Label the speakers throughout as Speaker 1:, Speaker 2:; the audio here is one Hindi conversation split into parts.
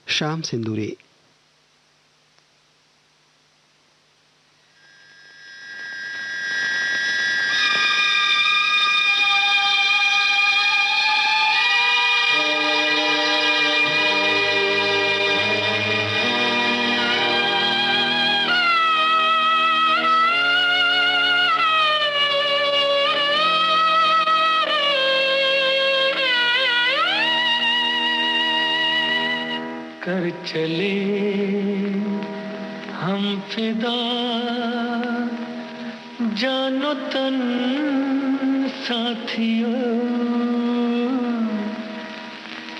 Speaker 1: श्याम सिंदूरी।
Speaker 2: कर चले हम फिदा जानो तन साथियों,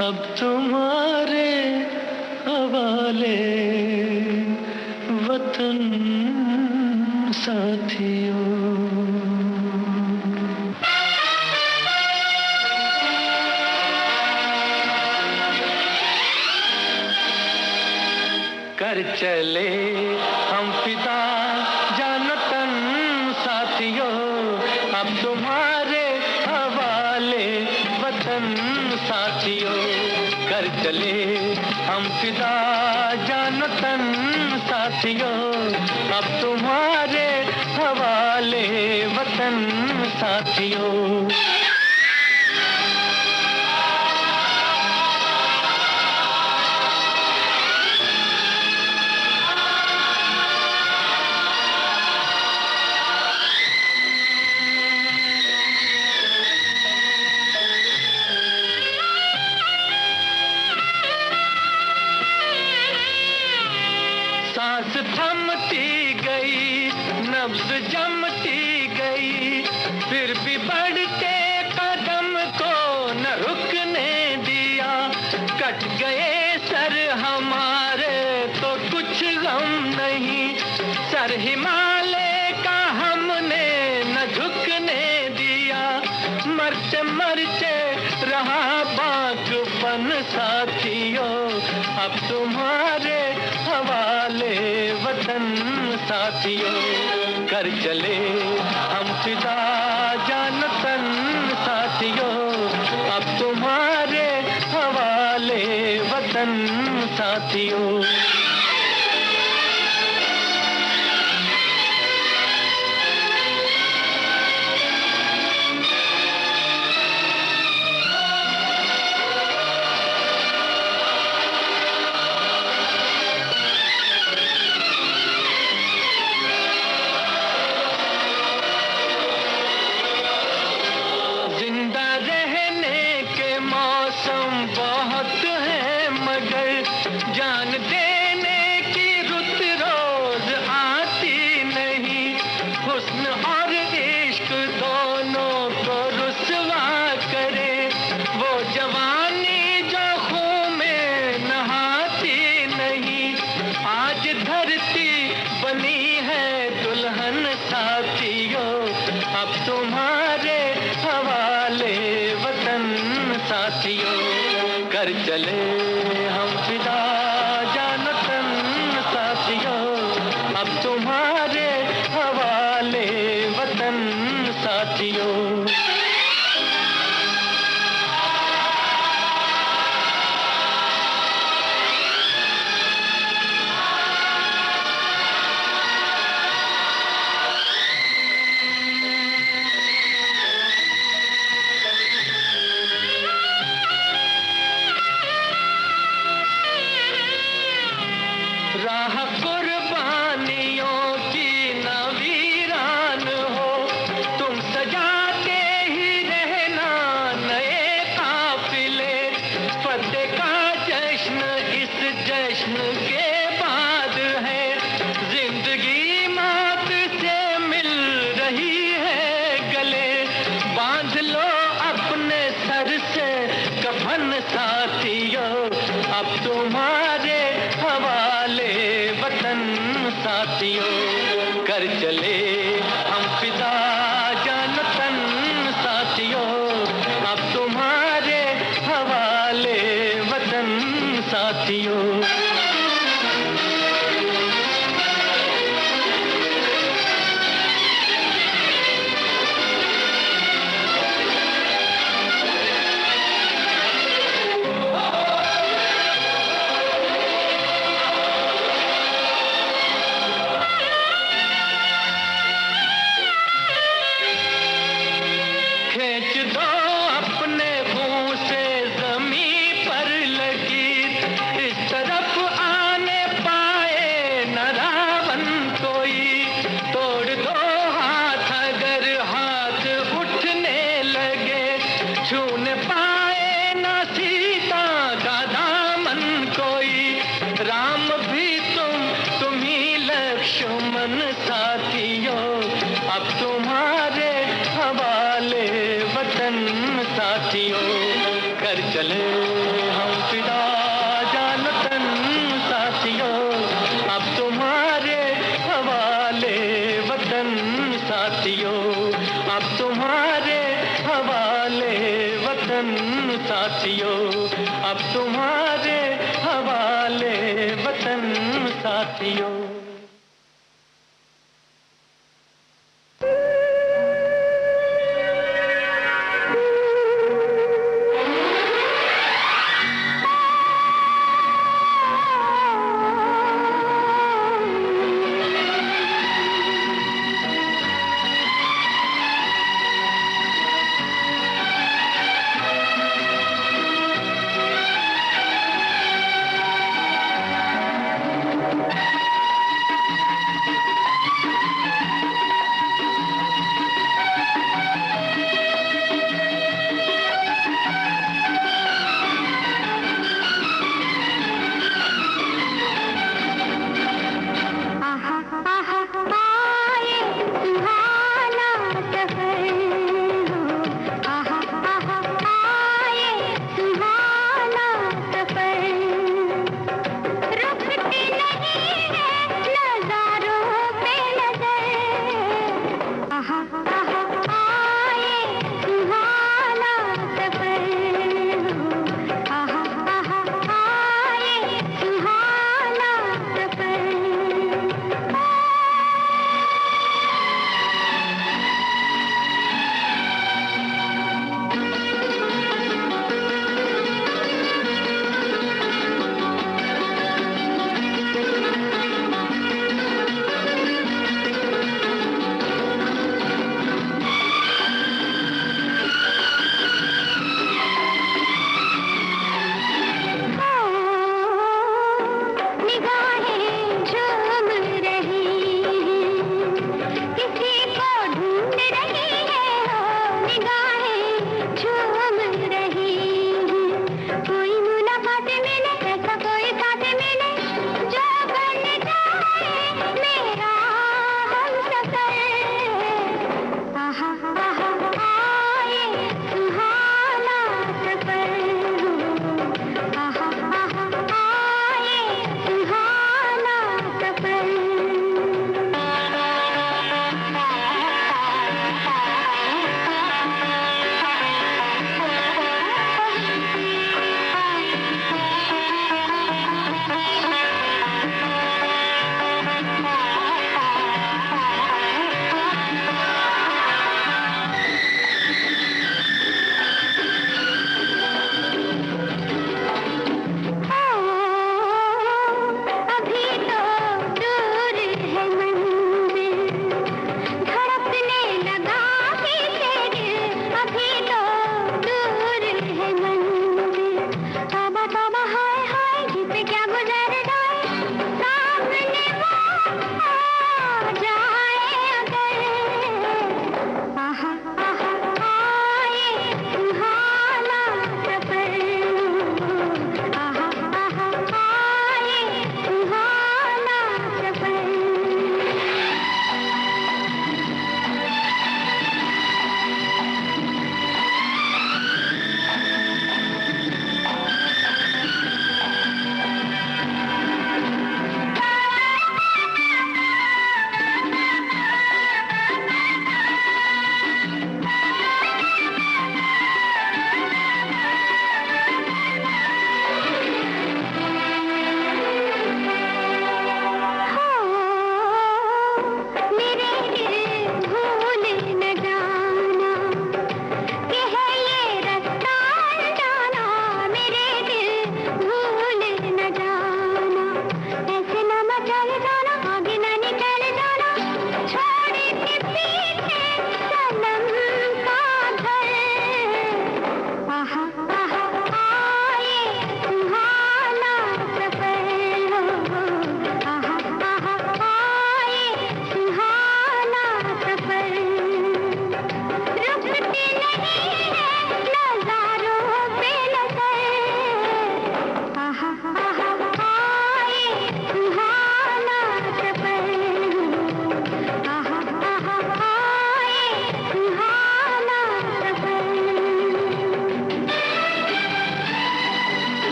Speaker 2: अब तुम्हारे हवाले वतन साथियों। कर चले हम फिदा जानो तन साथियों, अब तुम्हारे हवाले वतन साथियों। कर चले हम फिदा जानो तन साथियों, अब तुम्हारे हवाले वतन साथियों। सांस थमती गई, नब्ज जमती गई, फिर भी बढ़ते कदम को न रुकने दिया। कट गए सर हमारे तो कुछ गम नहीं, सर हिमालय का हमने न झुकने दिया। मरते मरते रहा बागपन साथियों, अब तुम्हारे हवाले वतन साथियों। कर चले हम फिदा जानो तन साथियों, अब तुम्हारे हवाले वतन साथियों। जान देने की रुत रोज आती नहीं, हुस्न और इश्क दोनों को रुसवा करे। वो जवानी जो खून में नहाती नहीं, आज धरती बनी है दुल्हन साथियों, अब तुम्हारे हवाले वतन साथियों। कर चले हम फिदा जानो तन साथियों, अब तुम्हारे हवाले वतन साथियों। राह कुर्बानियों की न वीरान हो, तुम सजाते ही रहना नए काफिले। फतेह का जश्न इस जश्न के बाद है, जिंदगी मौत से मिल रही है गले। बांध लो अपने सर से कफन साथियों, अब तुम्हारे हवाले वतन साथियों। कर चले हम फिदा जानो तन साथियों, अब तुम्हारे हवाले वतन साथियों। साथियों।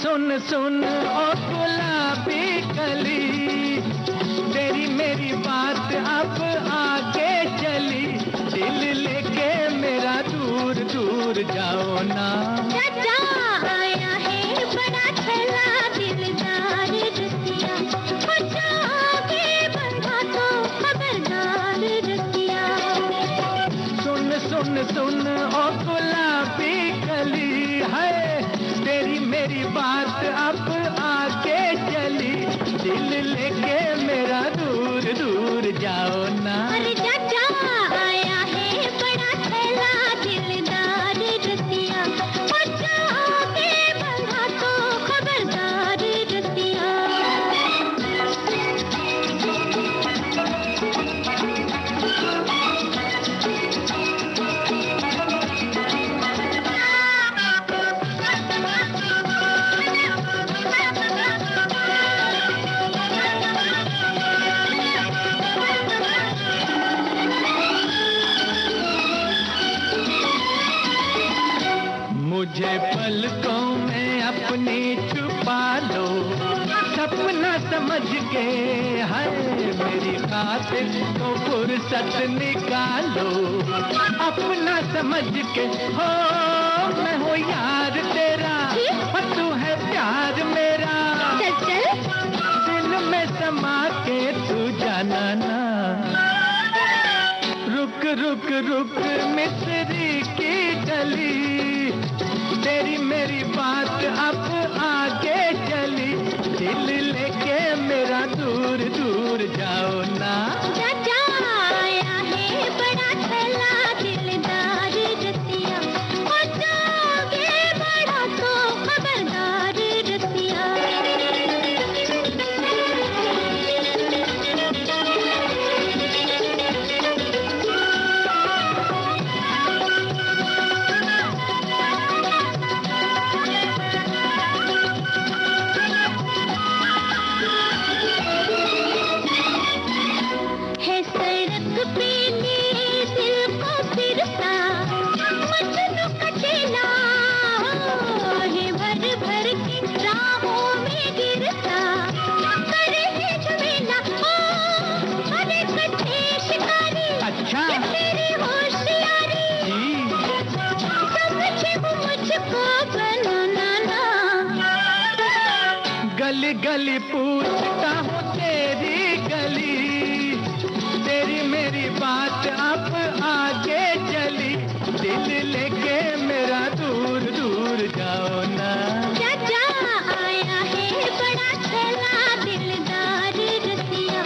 Speaker 2: सुन सुन ओ गुलाबी कली, तेरी मेरी बात अब आगे चली, दिल लेके मेरा दूर दूर जाओ ना।
Speaker 1: चाचा आया है बड़ा ठेला दिलदार रसिया, बच्चा आगे बढ़ा तो खबरदार रसिया।
Speaker 2: सुन सुन सुन ओ गुलाबी कली है, तेरी मेरी बात अब आगे चली, दिल लेके मेरा दूर दूर जाओ ना।
Speaker 1: अरे चाचा आया है बड़ा ठेला दिलदार रसिया, बच्चा आगे बढ़ा तो खबरदार रसिया।
Speaker 2: मुझे पलकों में अपनी छुपा लो, सपना समझ के है मेरी खातिर तो फुर्सत निकालो, अपना समझ के हो मैं हूँ यार तेरा, और तू है प्यार मेरा, दिल में समा के तू जाना ना। रुक रुक रुक मिस्री की डली, तेरी मेरी बात अब आगे चली, दिल लेके मेरा दूर दूर जाओ ना।
Speaker 1: चाचा आया है बड़ा ठेला दिलदार रसिया, बच्चा आगे बढ़ा तो खबरदार रसिया।
Speaker 2: गली गली पूछता हूँ तेरी गली, तेरी मेरी बात अब आगे चली, दिल लेके मेरा दूर दूर जाओ ना।
Speaker 1: चाचा आया है बड़ा ठेला दिलदार रसिया,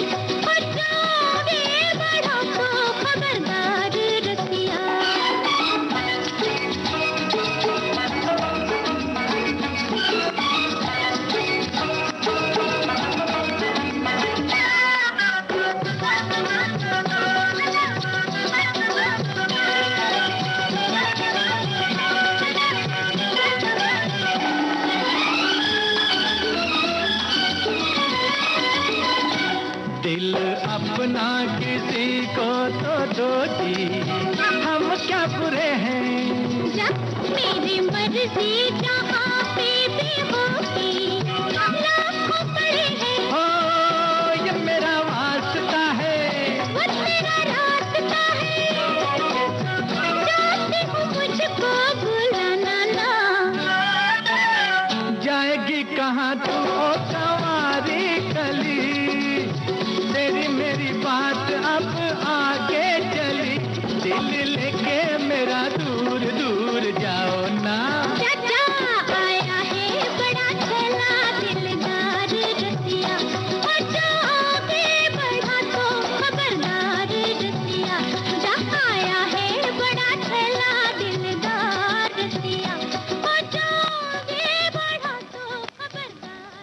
Speaker 1: बच्चा आगे बढ़ा तो खबरदार रसिया।
Speaker 2: दिल अपना किसी को तो दो जी, हम क्या बुरे हैं।
Speaker 1: जब मेरी मर्जी जहाँ पे भी होगी, लाखों पड़े हैं।
Speaker 2: हो ये मेरा वास्ता है,
Speaker 1: वो मेरा रास्ता है, चाहती हूँ मुझको भुलाना ना।
Speaker 2: जाएगी कहाँ तू ओ कंवारी कली, तेरी मेरी बात अब आगे चली, दिल लेके मेरा दूर दूर जाओ ना।
Speaker 1: चाचा आया है बड़ा ठेला दिलदार रसिया, बच्चा आगे बढ़ा तो खबरदार रसिया। चाचा आया है बड़ा ठेला दिलदार रसिया, बच्चा आगे बढ़ा तो खबरदार।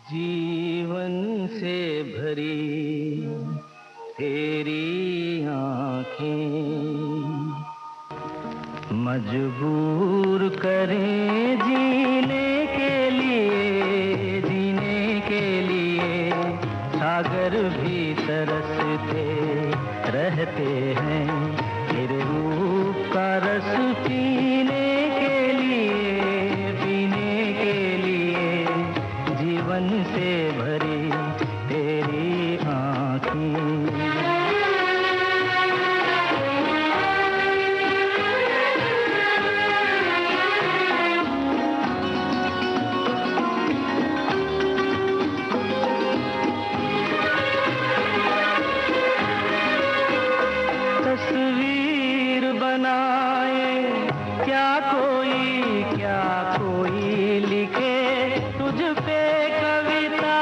Speaker 2: जीवन से भरी तेरी आँखें मजबूर करें जीने के लिए सागर भी तरसते रहते हैं, फिर रूप का रस पीने के लिए जीवन से भरी तेरी आँखें। तस्वीर बनाए क्या कोई लिखे तुझ पे कविता,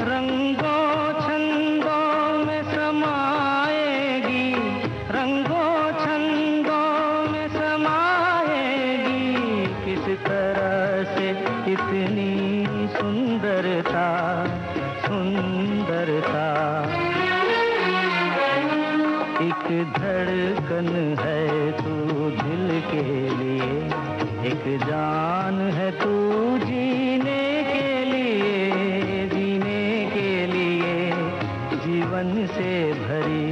Speaker 2: रंगों छंदों में समाएगी, रंगों छंदों में समाएगी, किस तरह से इतनी सुंदरता एक धड़कन है तू दिल के लिए, एक जान है तू जीने के लिए जीवन से भरी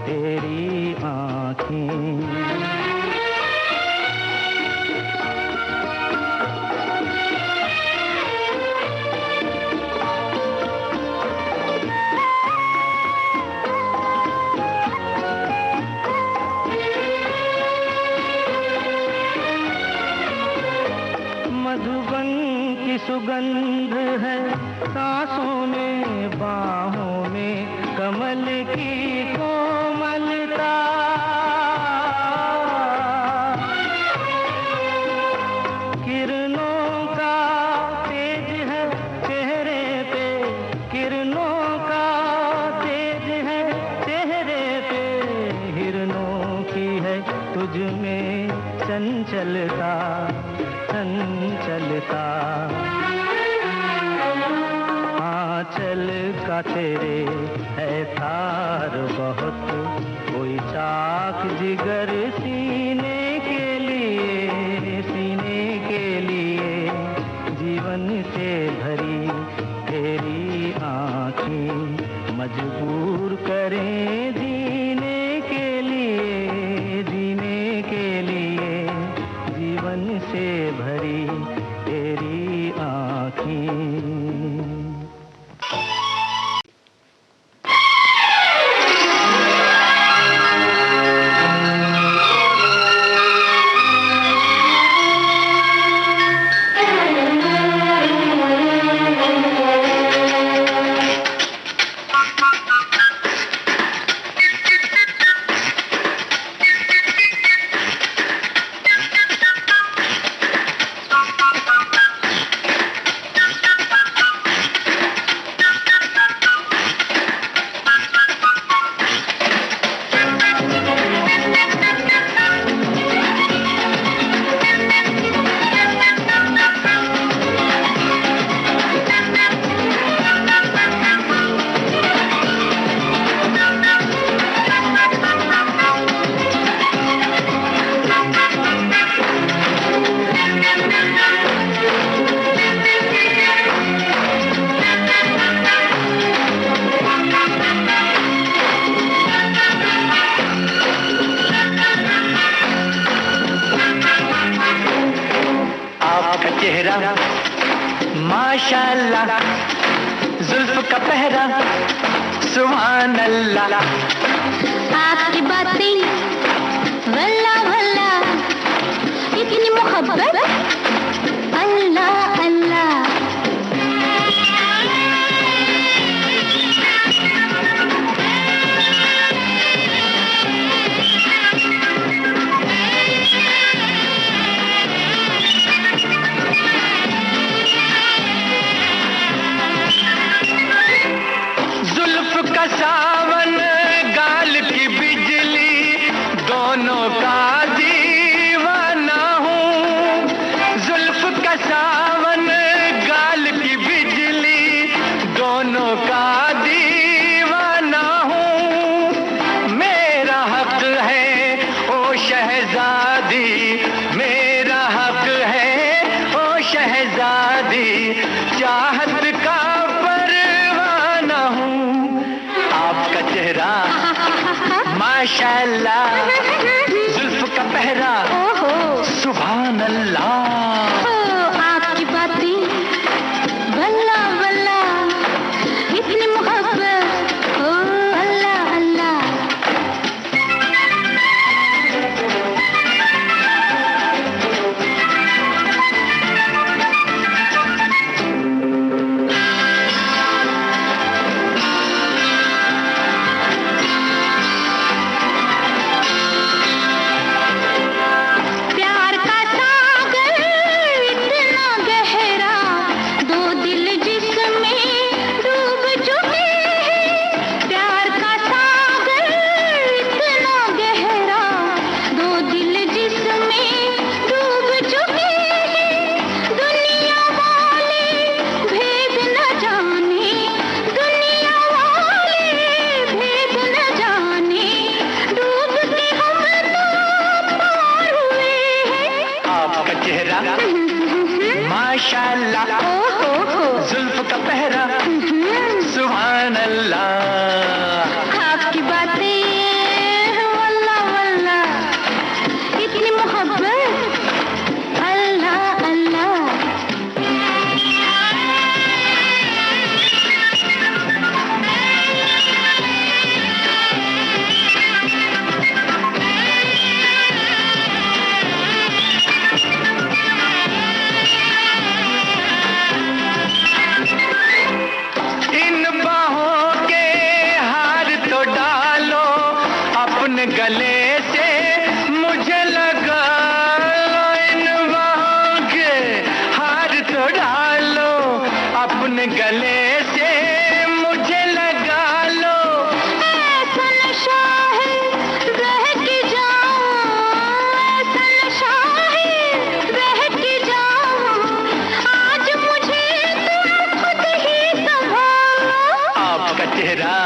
Speaker 2: तेरी आँखें। मधुबन की सुगंध है सांसों में, बाहों में कमल की कोमलता, किरणों का तेज है चेहरे पे, किरणों का तेज है चेहरे पे, हिरणों की है तुझ में चंचलता, आंचल का तेरे है तार बहुत, कोई चाक जिगर सीने के लिए जीवन से भरी तेरी आँखें मजबूर करें जीने के लिए जीवन से भरी तेरी आँखें।
Speaker 3: माशाल्लाह, जुल्फ का पहरा सुभान अल्लाह,
Speaker 1: आपकी बातें वल्ला वल्ला, इतनी मोहब्बत अल्लाह अल्लाह।
Speaker 3: सावन गाल की बिजली दोनों का दीवाना हूँ, जुल्फ का सावन माशाल्लाह जुल्फ का पहरा सुभान अल्लाह।
Speaker 1: आपकी बातें वल्ला वल्ला इतनी मोहब्बत ओ अल्लाह अल्लाह।
Speaker 3: माशाल्लाह जुल्फ का पहरा सुभान अल्लाह।
Speaker 1: आपकी बातें वल्ला वल्ला इतनी मोहब्बत अल्लाह अल्लाह।
Speaker 3: गले से मुझे लगा लो, इन बाहों के हार तो डालो, अपने गले से मुझे लगा लो।
Speaker 1: ऐसा नशा है रह के जाऊं, ऐसा नशा है रह के जाऊं, आज मुझे तुम खुद ही संभालो।
Speaker 3: आपका चेहरा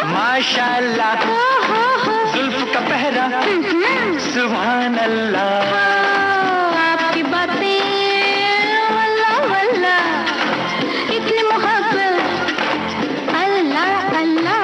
Speaker 3: माशाल्लाह जुल्फ का पहरा सुभान अल्लाह।
Speaker 1: आपकी बातें वल्ला वल्ला इतनी मोहब्बत अल्लाह अल्लाह।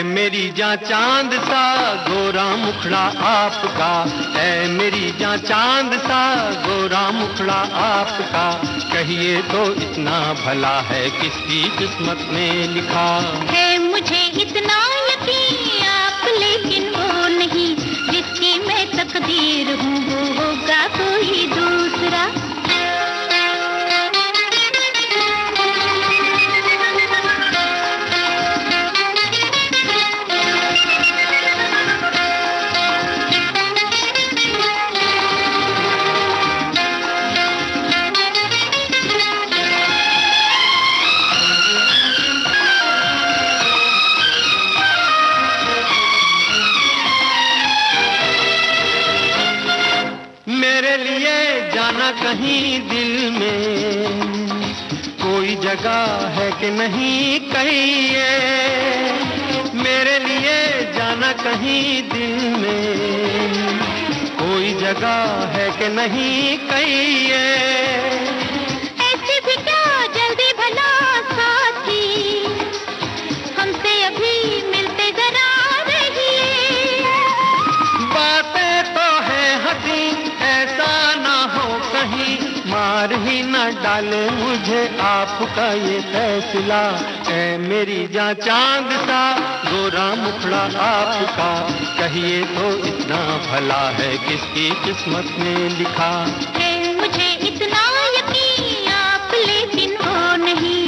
Speaker 2: मेरी जान चांद सा गोरा मुखड़ा आपका, है मेरी जान चांद सा गोरा मुखड़ा आपका, कहिए तो इतना भला है किसकी किस्मत में लिखा
Speaker 1: है। मुझे इतना यकीन आप लेकिन वो नहीं, जिसकी मैं तकदीर हूँ वो होगा कोई दूसरा।
Speaker 2: जाना कहीं दिल में कोई जगह है कि नहीं कहिए, मेरे लिए जाना कहीं दिल में कोई जगह है कि नहीं कहिए।
Speaker 1: ऐसे भी क्या जल्दी भला साथी, हमसे अभी मिलते जरा रहिए।
Speaker 2: बातें तो है हंसी ऐसा ना हो कहीं, मार ही न डाले मुझे आपका ये फैसला। है मेरी जान चांद सा गोरा मुखड़ा आपका, कहिए तो इतना भला है किसकी किस्मत में लिखा
Speaker 1: है। मुझे इतना यकीन आप लेकिन वो नहीं।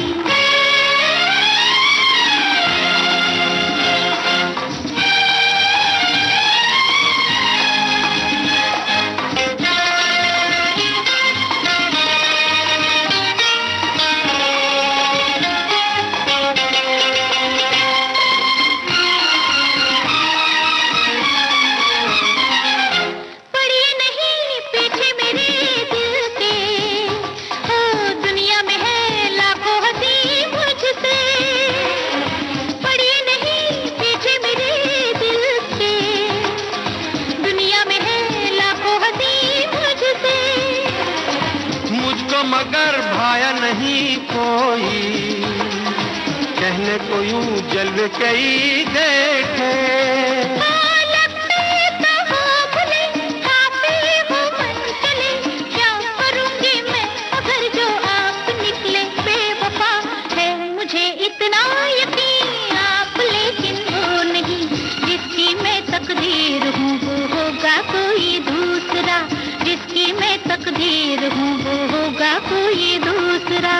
Speaker 2: जलवे कई देखे।
Speaker 1: जिसकी मैं तकदीर हूँ वो होगा कोई दूसरा।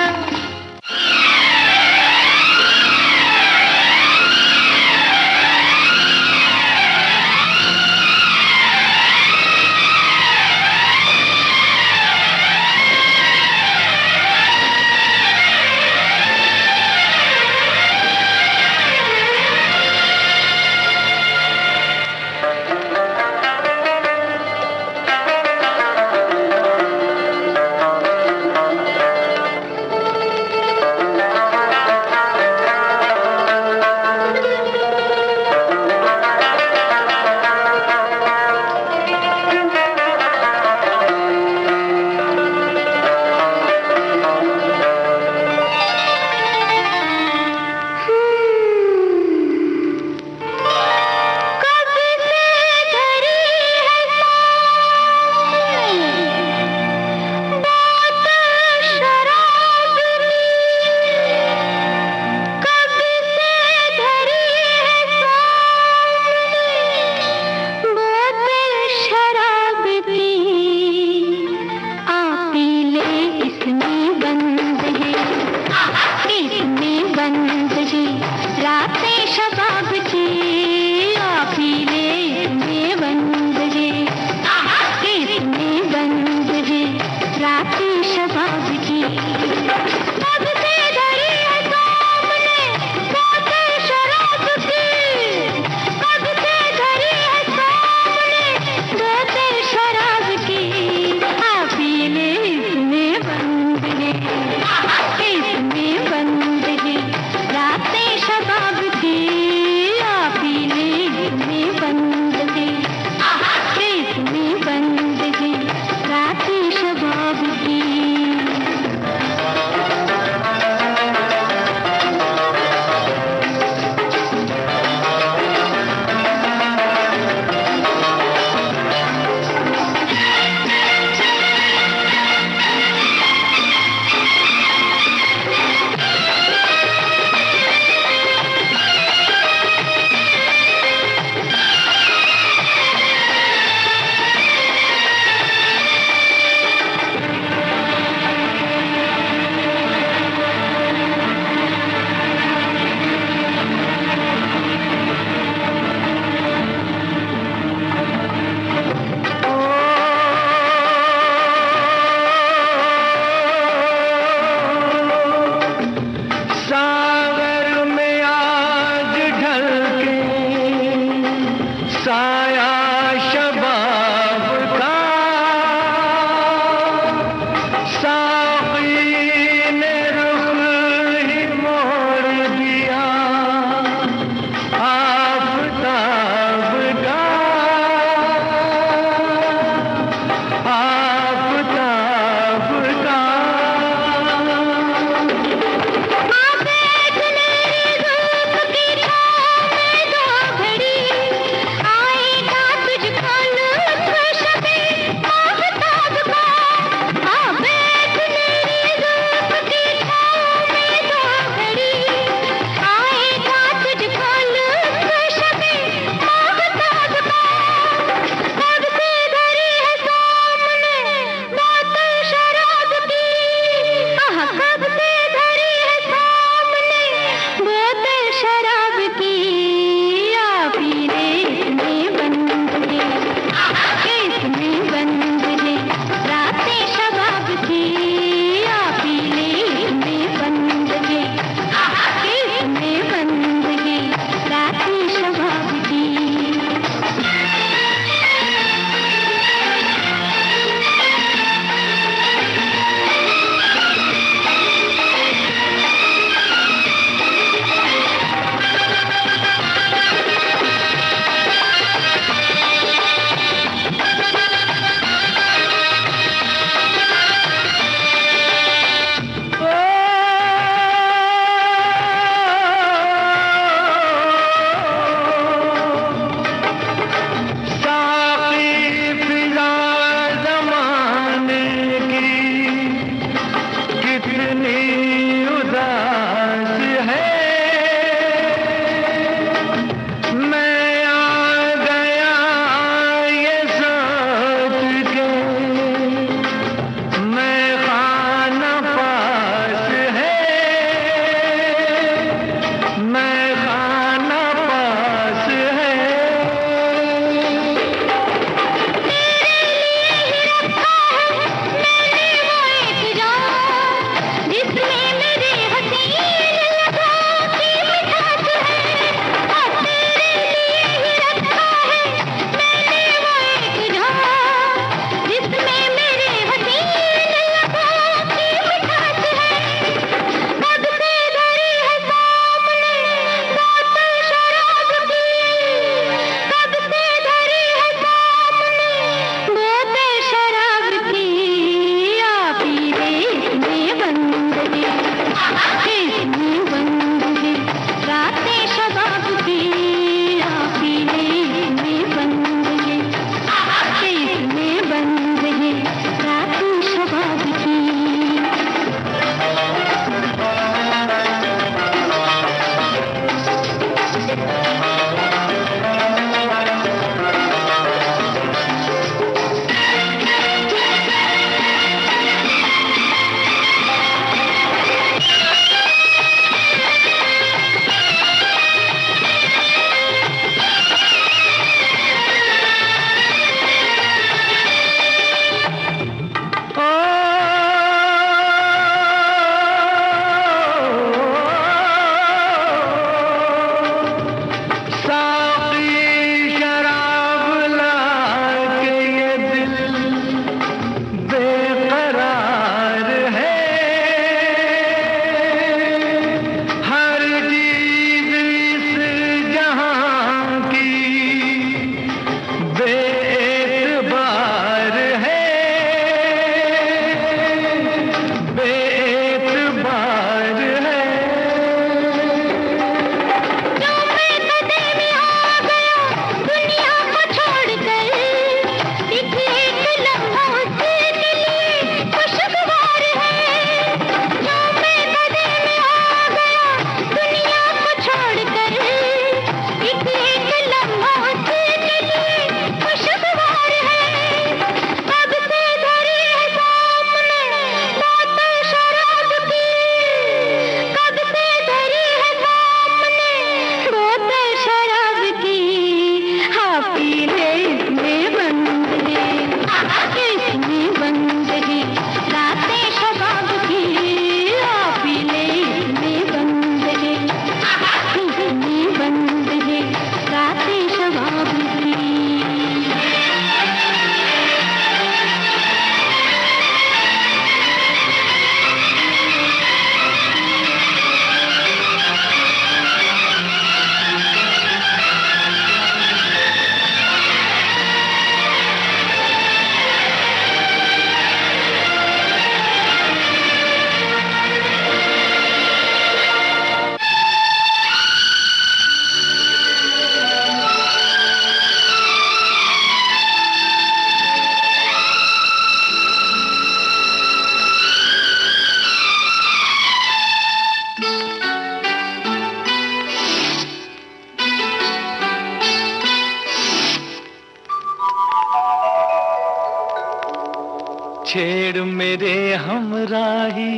Speaker 3: छेड़ मेरे हमराही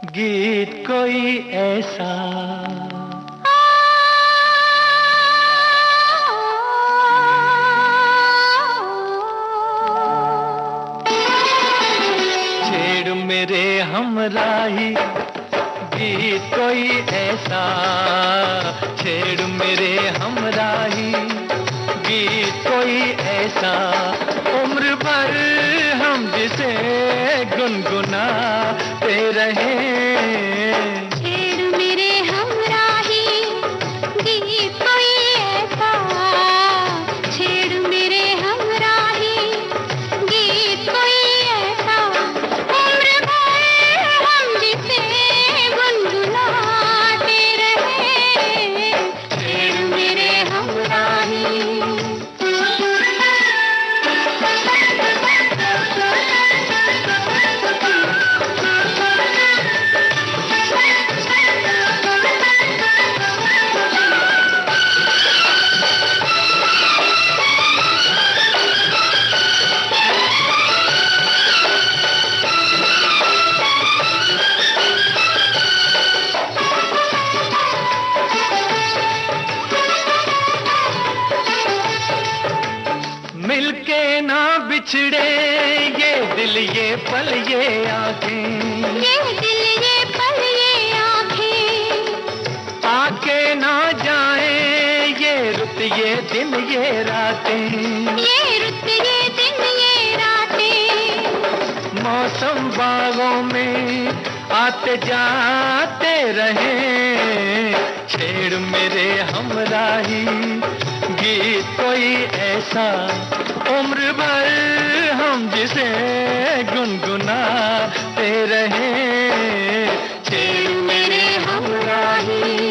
Speaker 3: गीत कोई ऐसा। छेड़ मेरे हमराही गीत कोई ऐसा, छेड़ मेरे हमराही गीत कोई ऐसा, उम्र भर हम जिसे गुनगुनाते रहे।
Speaker 1: छेड़ मेरे हमराही गीत कोई ऐसा, छेड़ मेरे हमराही गीत कोई ऐसा, उम्र भर हम जिसे गुनगुनाते रहे। छेड़ मेरे हमराही।
Speaker 3: मिलके ना बिछड़े ये दिल ये पल ये आंखें,
Speaker 1: ये दिल ये पल ये आंखें,
Speaker 3: आके ना जाए ये रुत ये दिन ये रातें,
Speaker 1: ये रुत ये दिन ये रातें।
Speaker 3: मौसम बागों में आते जाते रहे। छेड़ मेरे हमराही गीत कोई ऐसा, उम्र भर हम जिसे गुनगुनाते रहे। छेड़ मेरे हमराही।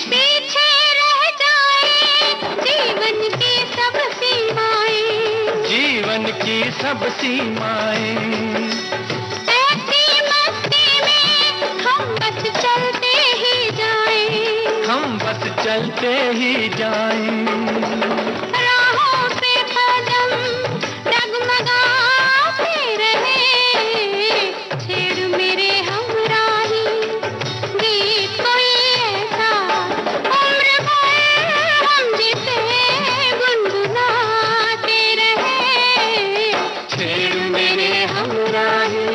Speaker 1: पीछे रह जाए जीवन की सब सीमाएं,
Speaker 3: जीवन की सब सीमाएं,
Speaker 1: ऐसी मस्ती में हम बस चलते ही जाएं,
Speaker 3: हम बस चलते ही जाएं।
Speaker 1: राहों पे कदम डगमगाते रहे। छेड़ मेरे हमराही गीत कोई ऐसा, उम्र भर हम जिसे गुनगुनाते रहे।
Speaker 3: छेड़ मेरे हमराही।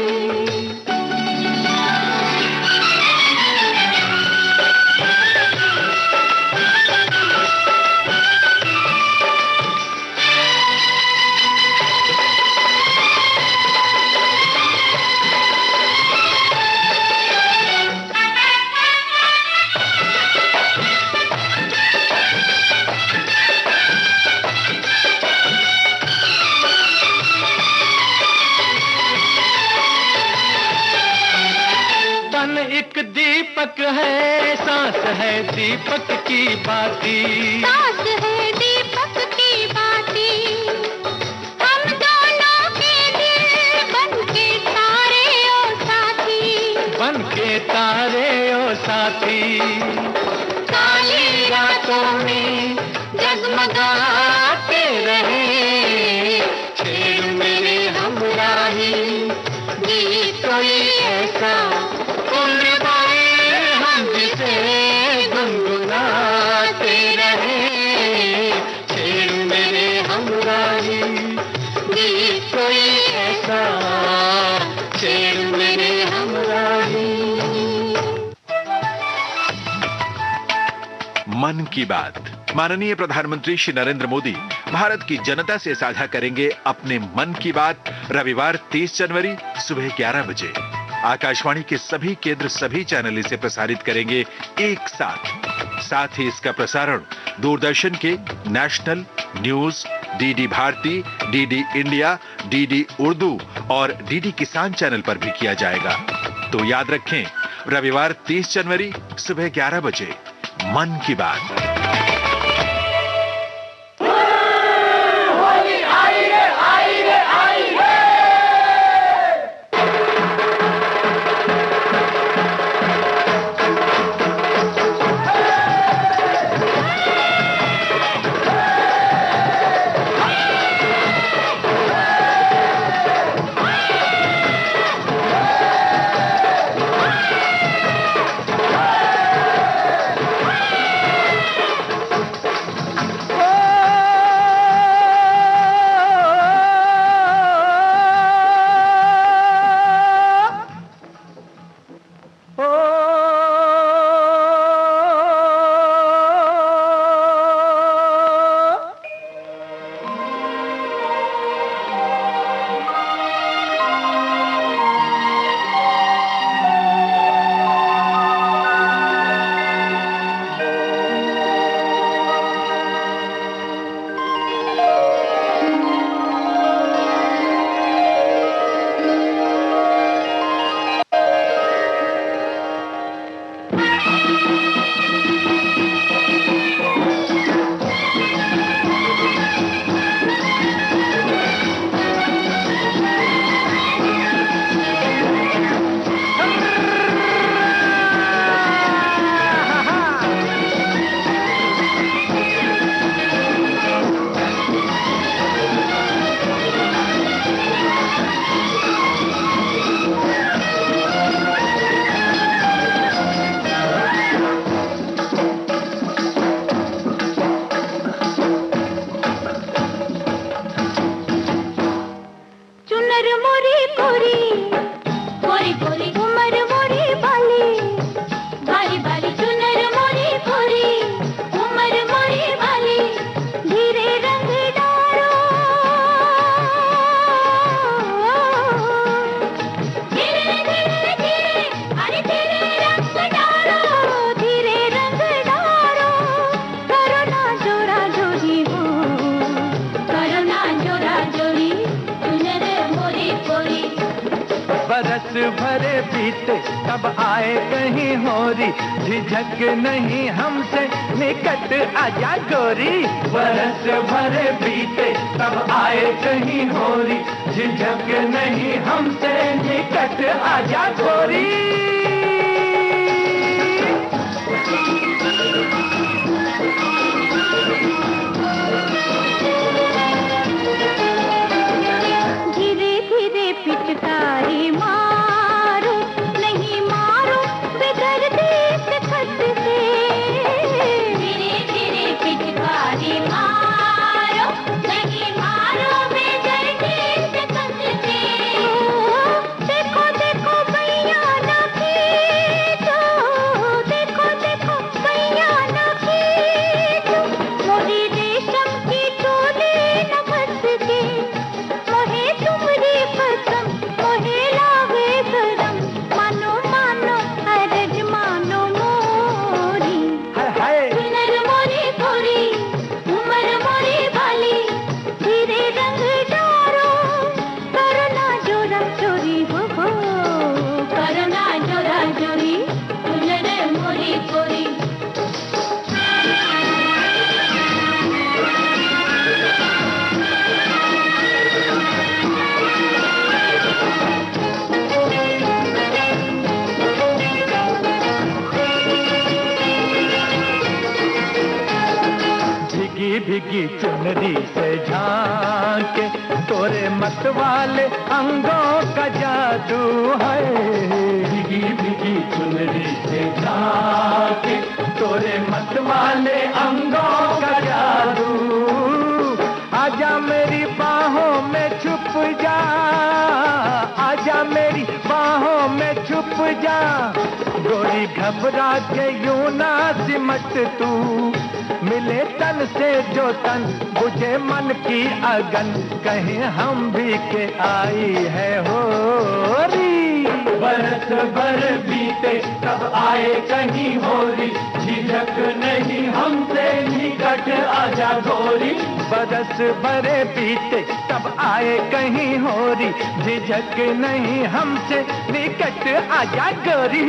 Speaker 3: तन एक दीपक है, सांस है दीपक की बाती,
Speaker 1: सांस है दीपक की बाती, हम दोनों के दिल बनके तारे ओ साथी,
Speaker 3: बनके तारे ओ साथी। काली रातों में जगमगाते रहे। छेड़ मेरे हमराही गीत कोई ऐसा, उम्र भर हम जिसे गुनगुनाते रहे। छेड़ मेरे हमराही गीत कोई ऐसा, छेड़ मेरे हमराही।
Speaker 4: मन की बात। माननीय प्रधानमंत्री श्री नरेंद्र मोदी भारत की जनता से साझा करेंगे अपने मन की बात रविवार 30 जनवरी सुबह 11 बजे। आकाशवाणी के सभी केंद्र सभी चैनल इसे प्रसारित करेंगे एक साथ ही इसका प्रसारण दूरदर्शन के national news, DD Bharati, DD India, DD Urdu और डीडी किसान चैनल पर भी किया जाएगा। तो याद रखें, रविवार 30 जनवरी सुबह 11 बजे मन की बात।
Speaker 3: बरस भरे बीते तब आए कहीं होरी, झिझक नहीं हमसे निकट आजा गोरी। बरस भरे बीते तब आए कहीं होरी, झिझक नहीं हमसे निकट आजा गोरी।
Speaker 1: धीरे धीरे पिचकारी मारो, नहीं मारो बेदर्दी से खत से। धीरे धीरे पिचकारी मारो, नहीं मारो बेदर्दी से खत से। देखो देखो भैया ना खींचो, देखो देखो भैया ना खींचो, मोरी रेशम की चोली न फंस के। मोहे तुमरी कसम मोहे लागे शरम, मानो मानो अरज मानो मोरी। सुनर मोरी थोरी उमर मोरी बाली, धीरे रंग डारो करना जोरा चोरी हो, करना जोरा चोरी सुनर मोरी थोरी।
Speaker 3: भीगी भीगी चुनरी से झांके तोरे मत वाले अंगों का जादू है। भीगी भीगी चुनरी से झांके तोरे मत वाले अंगों का जादू। आजा मेरी बाहों में छुप जा, आजा मेरी बाहों में छुप जा, गोरी घबरा के यूं ना सिमट तू। मिले तन से जो तन बुझे मन की अगन, कहीं हम भी के आई है होरी। बरस भर बीते तब आए कहीं होली, झिझक नहीं हमसे निकट आजा गोरी। बरस भरे बीते तब आए कहीं होली, झिझक नहीं हमसे निकट आजा गोरी।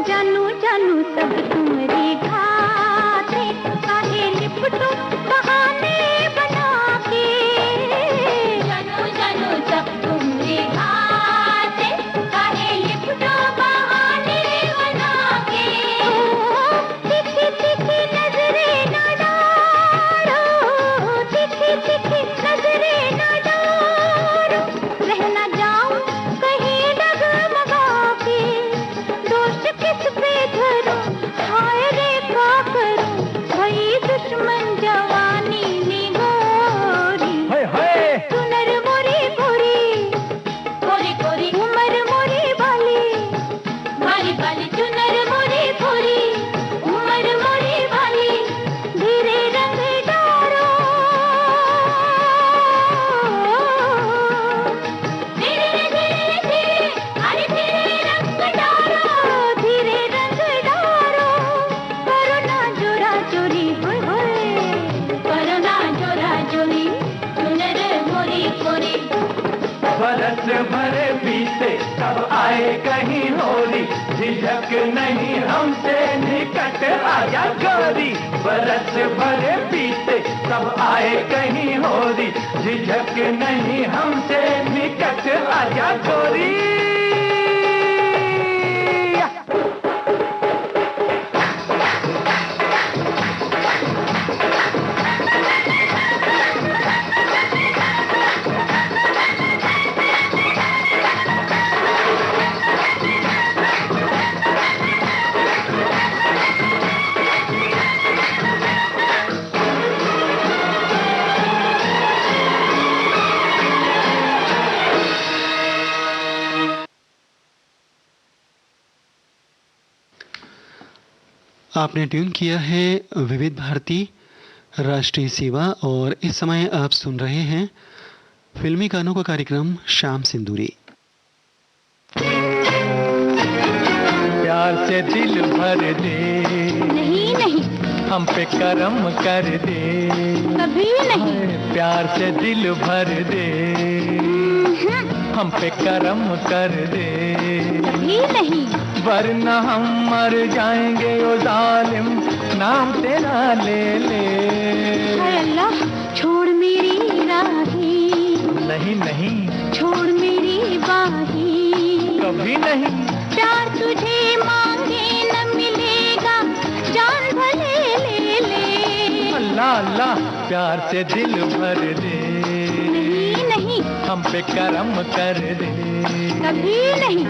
Speaker 1: जानू जानू सब तुम्हारी घाटे, काहे लिपटो बहाने बना के। जानू जानू सब तुम्हारी घाटे, काहे लिपटो बहाने बना के। तिखी तिखी नजरें न डालो, तिखी तिखी नजरें न डालो, रह न जाऊं कहीं डगमगा के। दोष किस पे धरूं, हाय रे क्या करूं, भई दुश्मन जवानी निगोरी। सुनर मोरी भोरी, कोरी कोरी उमर मोरी बाली, बाली बाली चुनर मोरी भोरी, उमर मोरी बाली। धीरे रंग डारो, धीरे धीरे धीरे, अरे धीरे रंग डारो, धीरे रंग डारो। करो ना जोरा जोरी, होय होय, करो ना जोरा जोरी, चुनर मोरी कोरी।
Speaker 3: बरस भरे बीते तब आए कहीं होली, झिझक नहीं हमसे निकट आया गोरी। बरस भरे बीते तब आए कहीं होली, झिझक नहीं हमसे निकट आया गोरी।
Speaker 5: आपने ट्यून किया है विविध भारती राष्ट्रीय सेवा और इस समय आप सुन रहे हैं फिल्मी गानों का कार्यक्रम शाम सिंदूरी।
Speaker 3: प्यार से दिल भर दे,
Speaker 1: नहीं नहीं
Speaker 3: हम पे करम कर दे।
Speaker 1: कभी नहीं।
Speaker 3: प्यार से दिल भर दे, हम पे करम कर दे।
Speaker 1: कभी नहीं।
Speaker 3: वरना हम मर जाएंगे ओ जालिम, नाम तेरा ले ले।
Speaker 1: हाय अल्लाह, छोड़ मेरी राहें,
Speaker 3: नहीं नहीं
Speaker 1: छोड़ मेरी बाहें,
Speaker 3: कभी नहीं।
Speaker 1: प्यार तुझे मांगे न मिलेगा, जान भले ले ले।
Speaker 3: अल्लाह अल्लाह, प्यार से दिल भर दे,
Speaker 1: नहीं नहीं
Speaker 3: हम पे करम कर दे।
Speaker 1: कभी नहीं।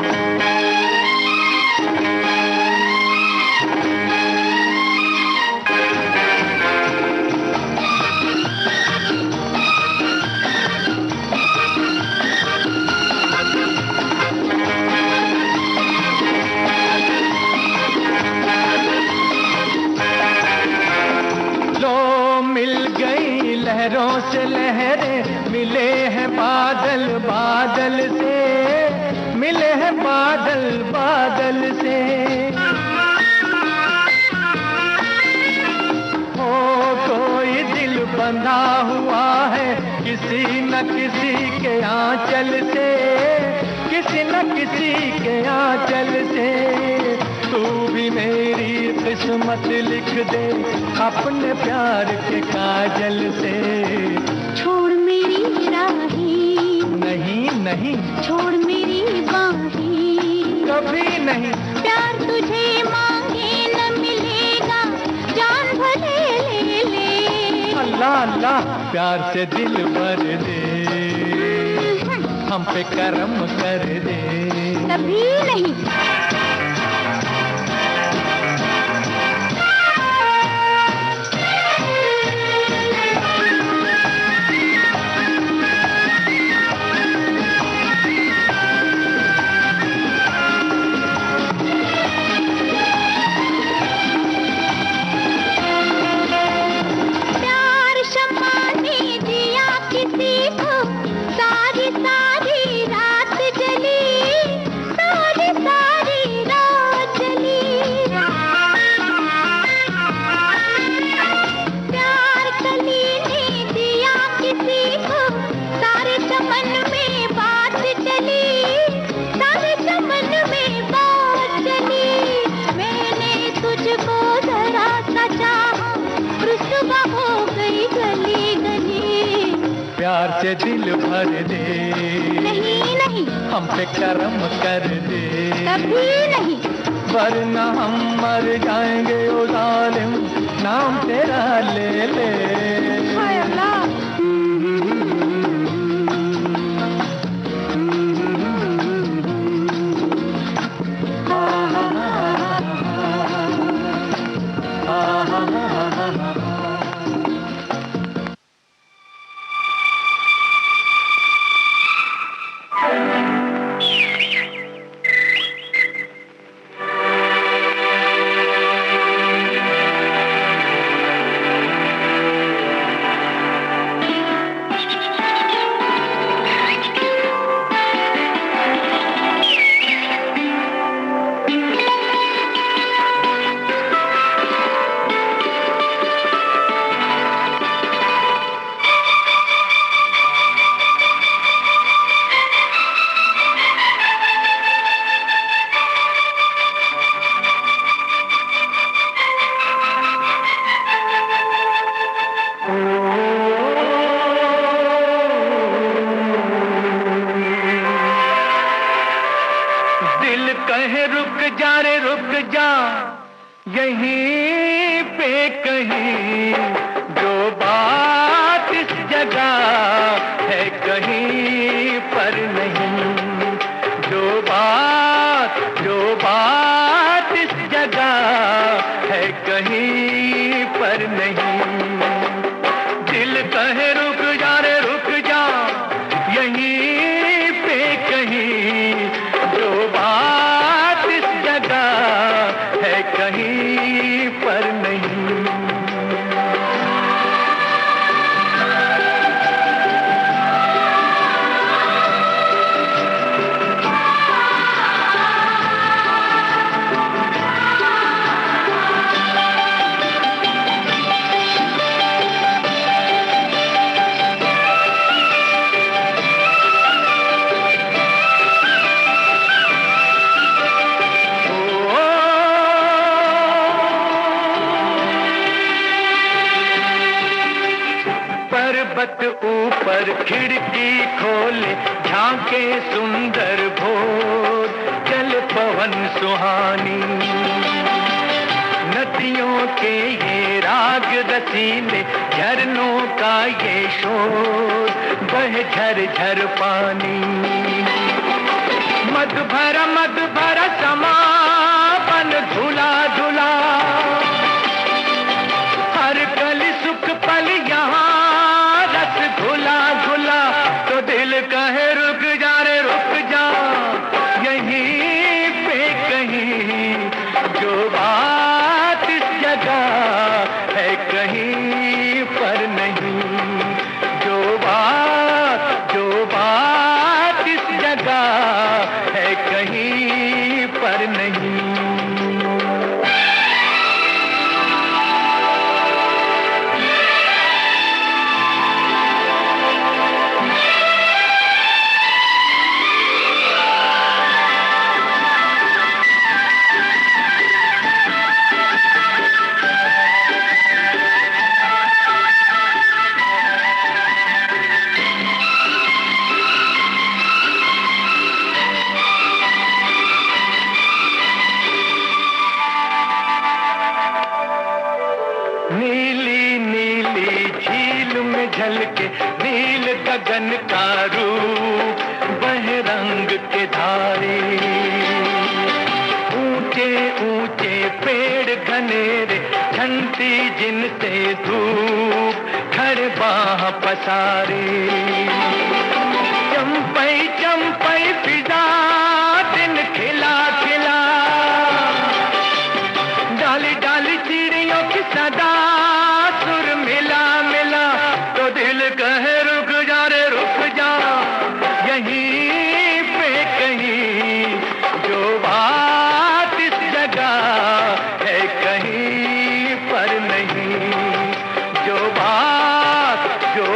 Speaker 3: मिल गई लहरों से लहरें, मिले हैं बादल बादल से, मिले हैं बादल बादल से। ओ कोई दिल बंधा हुआ है किसी न किसी के आंचल से, किसी न किसी के आंचल से। तू भी मेरी किस्मत लिख दे अपने प्यार के काजल से।
Speaker 1: छोड़ मेरी राहें,
Speaker 3: नहीं नहीं
Speaker 1: छोड़ मेरी बाहें,
Speaker 3: कभी नहीं।
Speaker 1: प्यार तुझे मांगे न मिलेगा, जान भले ले ले।
Speaker 3: अल्लाह अल्लाह, प्यार से दिल भर दे, हम पे करम कर दे।
Speaker 1: कभी नहीं।
Speaker 3: प्यार से दिल भर दे,
Speaker 1: नहीं नहीं
Speaker 3: हम पे करम कर दे,
Speaker 1: कभी नहीं,
Speaker 3: वरना हम मर जाएंगे ओ जालिम, नाम तेरा ले ले।
Speaker 1: हाय अल्लाह।
Speaker 3: कहे रुक जा रे रुक जा, यहीं पे कहीं, जो बात इस जगह है कहीं पर नहीं, जो बात इस जगह है कहीं पर नहीं। दिल कहे रुक जा रे रुक जा, यहीं पे कहीं, जो बात इस जगह है कहीं पर नहीं। पर्वत ऊपर खिड़की खोले, झांके सुंदर भोर, चल पवन सुहानी, नदियों के ये राग रसीले, झरनों का ये शोर, बह झर झर पानी। मद भरा समापन धुला धुला, हर कल सुख पल यहाँ घुला घुला, तो दिल कहे रुक जा रे रुक जा, यहीं पे कहीं, जो बात इस जगह है कहीं पर नहीं, जो बात इस जगह है कहीं पर नहीं। नीली नीली झील में झलके नील गगन का रूप, बह रंग के धारे, ऊंचे ऊंचे पेड़ घनेरे, ठंडी जिनसे धूप, खड़े बाह पसारे, चंपई चंपई फिजा दिन खिला खिला, डाली डाली चिड़ियों की सदा सुर मिला मिला, तो दिल कहे रुक जा रे रुक जा, यहीं पे कहीं, जो बात इस जगह है कहीं पर नहीं, जो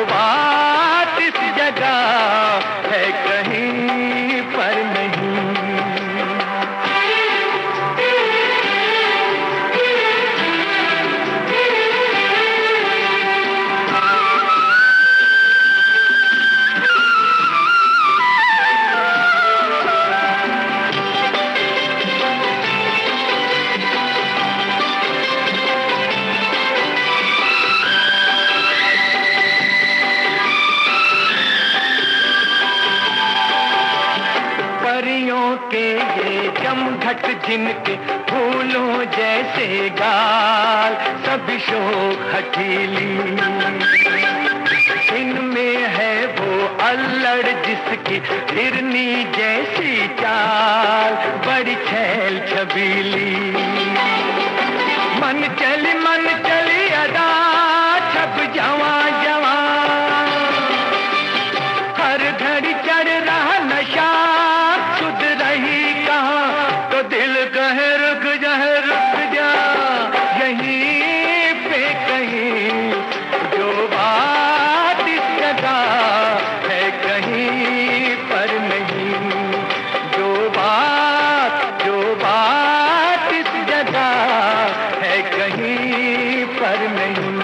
Speaker 3: बात इस जगह है कहीं पर तक जिनके फूलों जैसे गाल, सभी शोक हठीली। इनमें है वो अल्लड़ जिसकी हिरनी जैसी चाल, बड़ी छैल छबीली। मन चली अदा, छप जवां जवां, हर घड़ी चढ़ रहा नशा, सुध रही कहाँ तो दिल कहे रुक जा यहीं पे कहीं। जो बात इस जगह है कहीं पर नहीं, जो बात इस जगह है कहीं पर नहीं।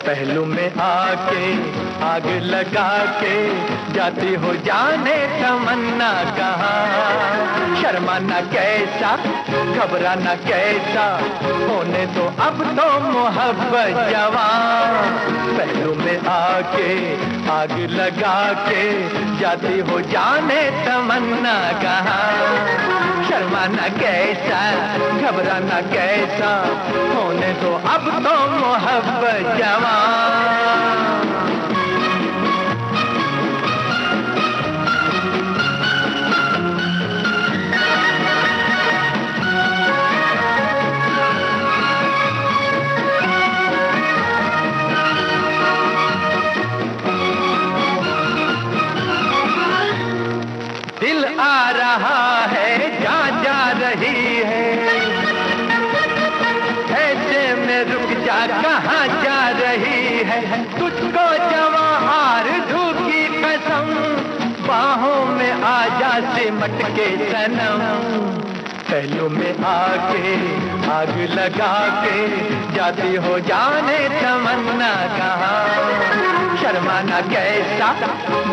Speaker 3: पहलू में आके आग लगा के जाती हो जाने तमन्ना कहाँ। शर्माना कैसा, घबराना कैसा, होने तो अब तो मोहब्बत जवान। पहलू में आके आग लगा के जाती हो जाने तमन्ना कहाँ। शर्माना कैसा, घबराना कैसा, होने तो अब तो मोहब्बत जवान। दिल आ रहा है, जा रही है, ऐसे में रुक जा, कहाँ जा रही है। तुझको जवां आरज़ू की कसम, बाहों में आजा सिमट के सनम। पहलू में आके आग लगा के जाती हो जाने तमन्ना कहाँ। शर्माना कैसा,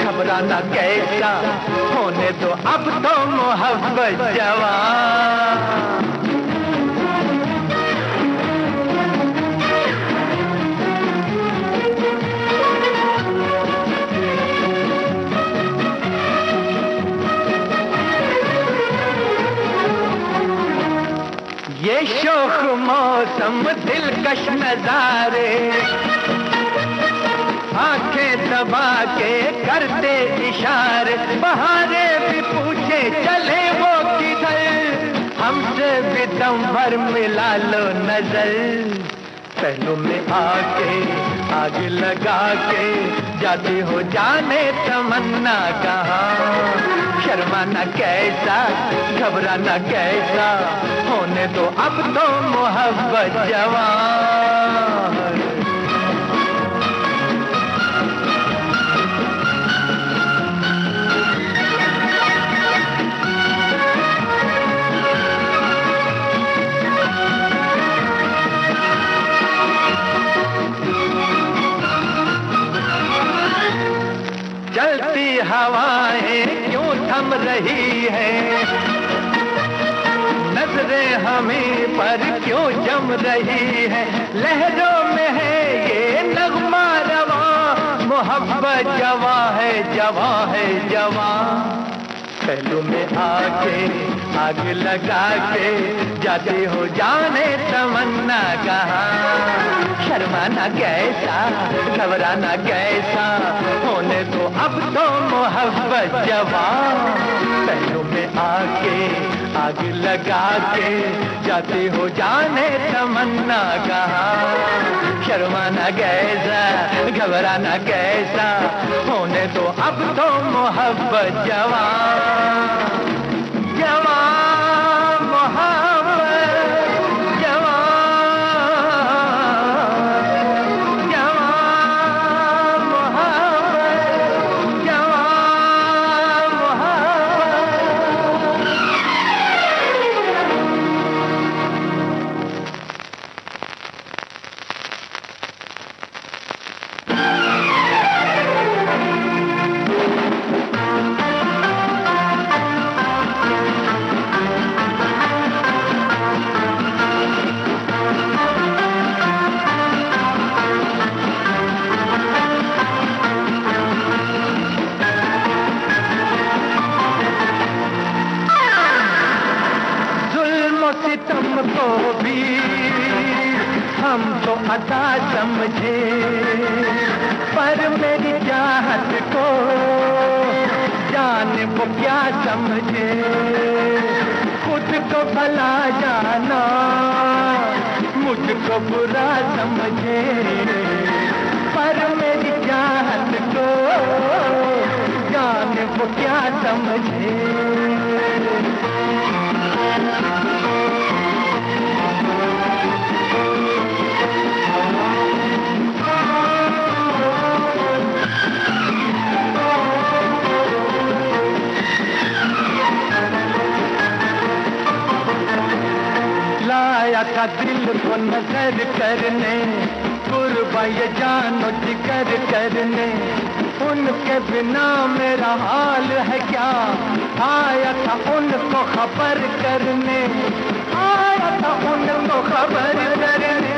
Speaker 3: घबराना कैसा, होने तो अब तो मोहब्बत जवान। ये शोख मौसम, दिलकश नजारे, आंखें दबा के करते इशारे। बहारे भी पूछे चले वो किधर, हमसे भी दम भर मिला लो नजर। पहलू में आके आग लगा के जाती हो जाने तमन्ना कहाँ। शर्माना कैसा, घबराना कैसा, होने तो अब तो मोहब्बत जवान। चलती हवाएं क्यों थम रही है, नजरें हमें पर क्यों जम रही है। लहरों में है ये नगमा रवा, मोहब्बत जवा है, जवा है, जवा। पहलू में आके आग लगा के जाती हो जाने तमन्ना कहाँ। शर्माना कैसा, घबराना कैसा, होने तो अब तो मोहब्बत जवान। पहलू में आके आग लगा के जाती हो जाने तमन्ना कहाँ। शर्माना कैसा, घबराना कैसा, होने तो अब तो मोहब्बत जवान, जवान मोहब्बत। तुमको भी हम तो अदा समझे, पर मेरी चाहत को जाने वो क्या समझे। खुद को भला जाना मुझको बुरा समझे, पर मेरी चाहत को जाने वो क्या समझे। लाया था दिल को नजर करने, कुर्बान ये जानो जिगर करने, उनके बिना मेरा हाल है क्या। आया था उनको खबर करने, आया था उनको खबर करने,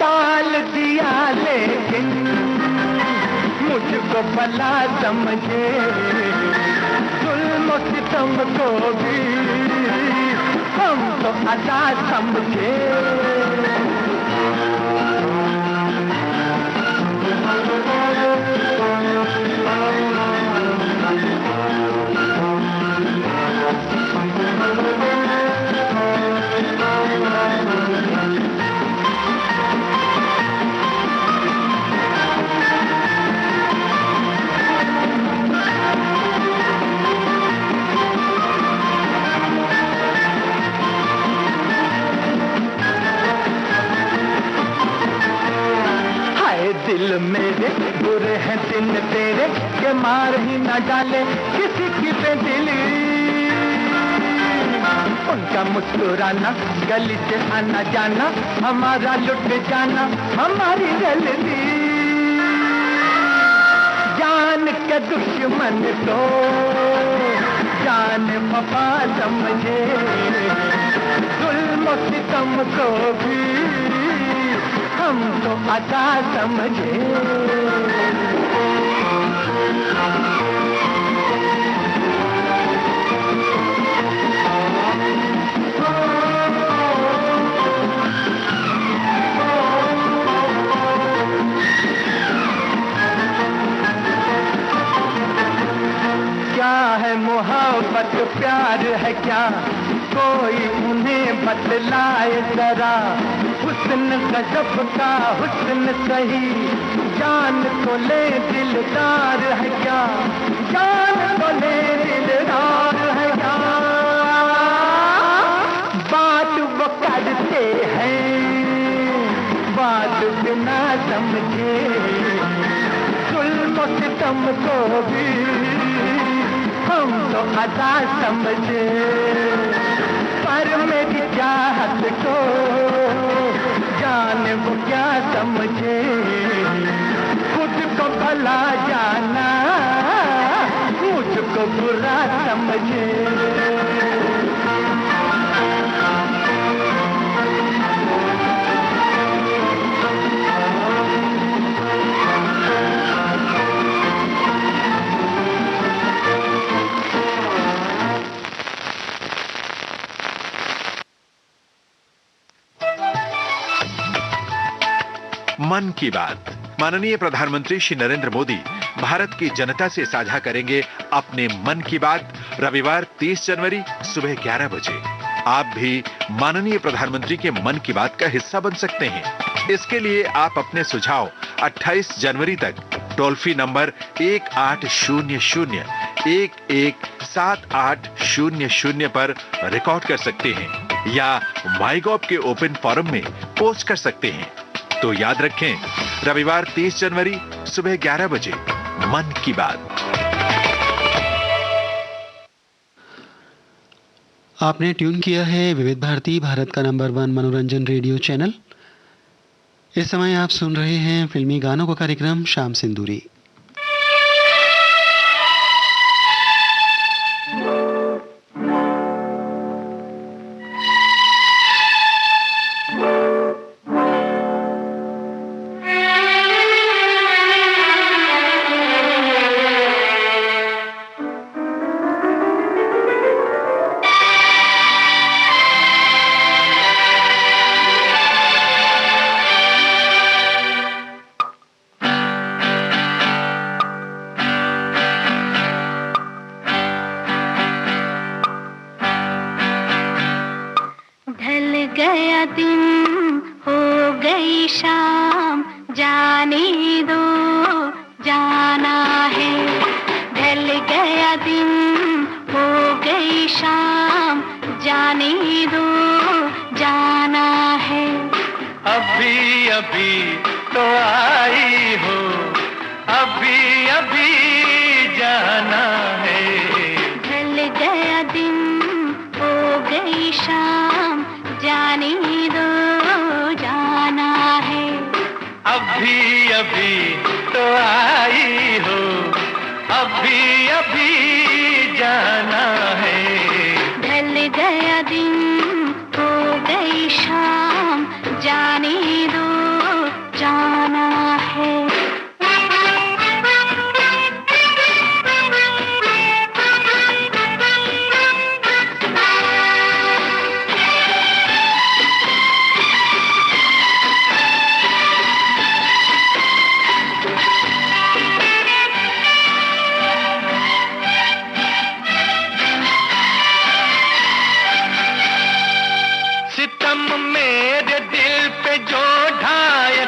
Speaker 3: टाल दिया लेकिन मुझको भला समझे। जुल्म सितम को भी हम तो अदा समझे। दिल मेरे बुरे हैं दिन तेरे, के मार ही न डाले किसी की बेदिली। उनका मुस्कुराना, गली से आना जाना, हमारा लुट जाना हमारी गलती। जान के दुश्मन तो जान वफा समझे, जुल्म सितम को भी हम तो अदा समझे। क्या है मोहब्बत प्यार है क्या, कोई उन्हें बतलाए जरा। हुस्न गजब का हुस्न सही, जान तो ले दिलदार है क्या, जान तो ले दिलदार है क्या। बात वो करते हैं बात बिना समझे, जुल्म सितम को भी हम तो अदा समझे, पर मेरी चाहत को जाने वो क्या समझे। खुद को भला जाना मुझको बुरा समझे।
Speaker 4: मन की बात। माननीय प्रधानमंत्री श्री नरेंद्र मोदी भारत की जनता से साझा करेंगे अपने मन की बात रविवार 30 जनवरी सुबह 11 बजे। आप भी माननीय प्रधानमंत्री के मन की बात का हिस्सा बन सकते हैं। इसके लिए आप अपने सुझाव 28 जनवरी तक टोल फ्री नंबर 1800-117800 पर रिकॉर्ड कर सकते हैं या माईगॉव के ओपन फोरम में पोस्ट कर सकते हैं। तो याद रखें, रविवार 30 जनवरी सुबह 11 बजे मन की बात।
Speaker 5: आपने ट्यून किया है विविध भारती, भारत का नंबर 1 मनोरंजन रेडियो चैनल। इस समय आप सुन रहे हैं फिल्मी गानों का कार्यक्रम शाम सिंदूरी।
Speaker 1: गया दिन हो गई शाम, जाने दो जाना है। ढल गया दिन हो गई शाम, जाने दो जाना है।
Speaker 3: अभी अभी तो आई हो, अभी अभी जाना है।
Speaker 1: ढल गया दिन हो गई शाम, जाने दो जाना है।
Speaker 3: अभी अभी तो आई हो, अभी अभी जाना है।
Speaker 1: ढल गया दिन हो गई शाम, जाने दो जाना है।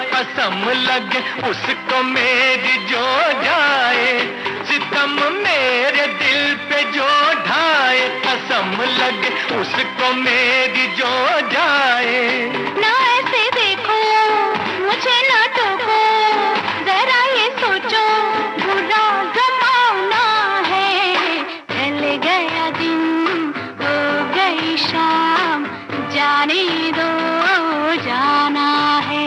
Speaker 3: कसम लगे उसको मेरी जो जाए, सितम मेरे दिल पे जो ढाए, कसम लगे उसको मेरी जो जाए।
Speaker 1: ना ऐसे देखो मुझे, ना टोको, जरा ये सोचो बुरा जमाना है। ढल गया दिन हो गई शाम, जाने दो जाना है।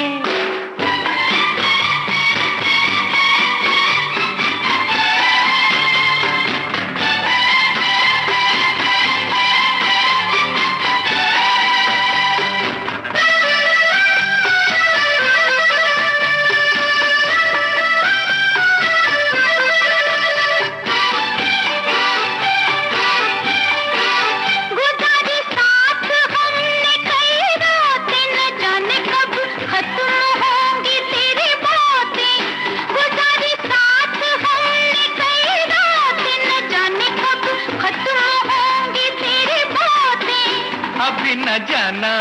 Speaker 3: अभी न जाना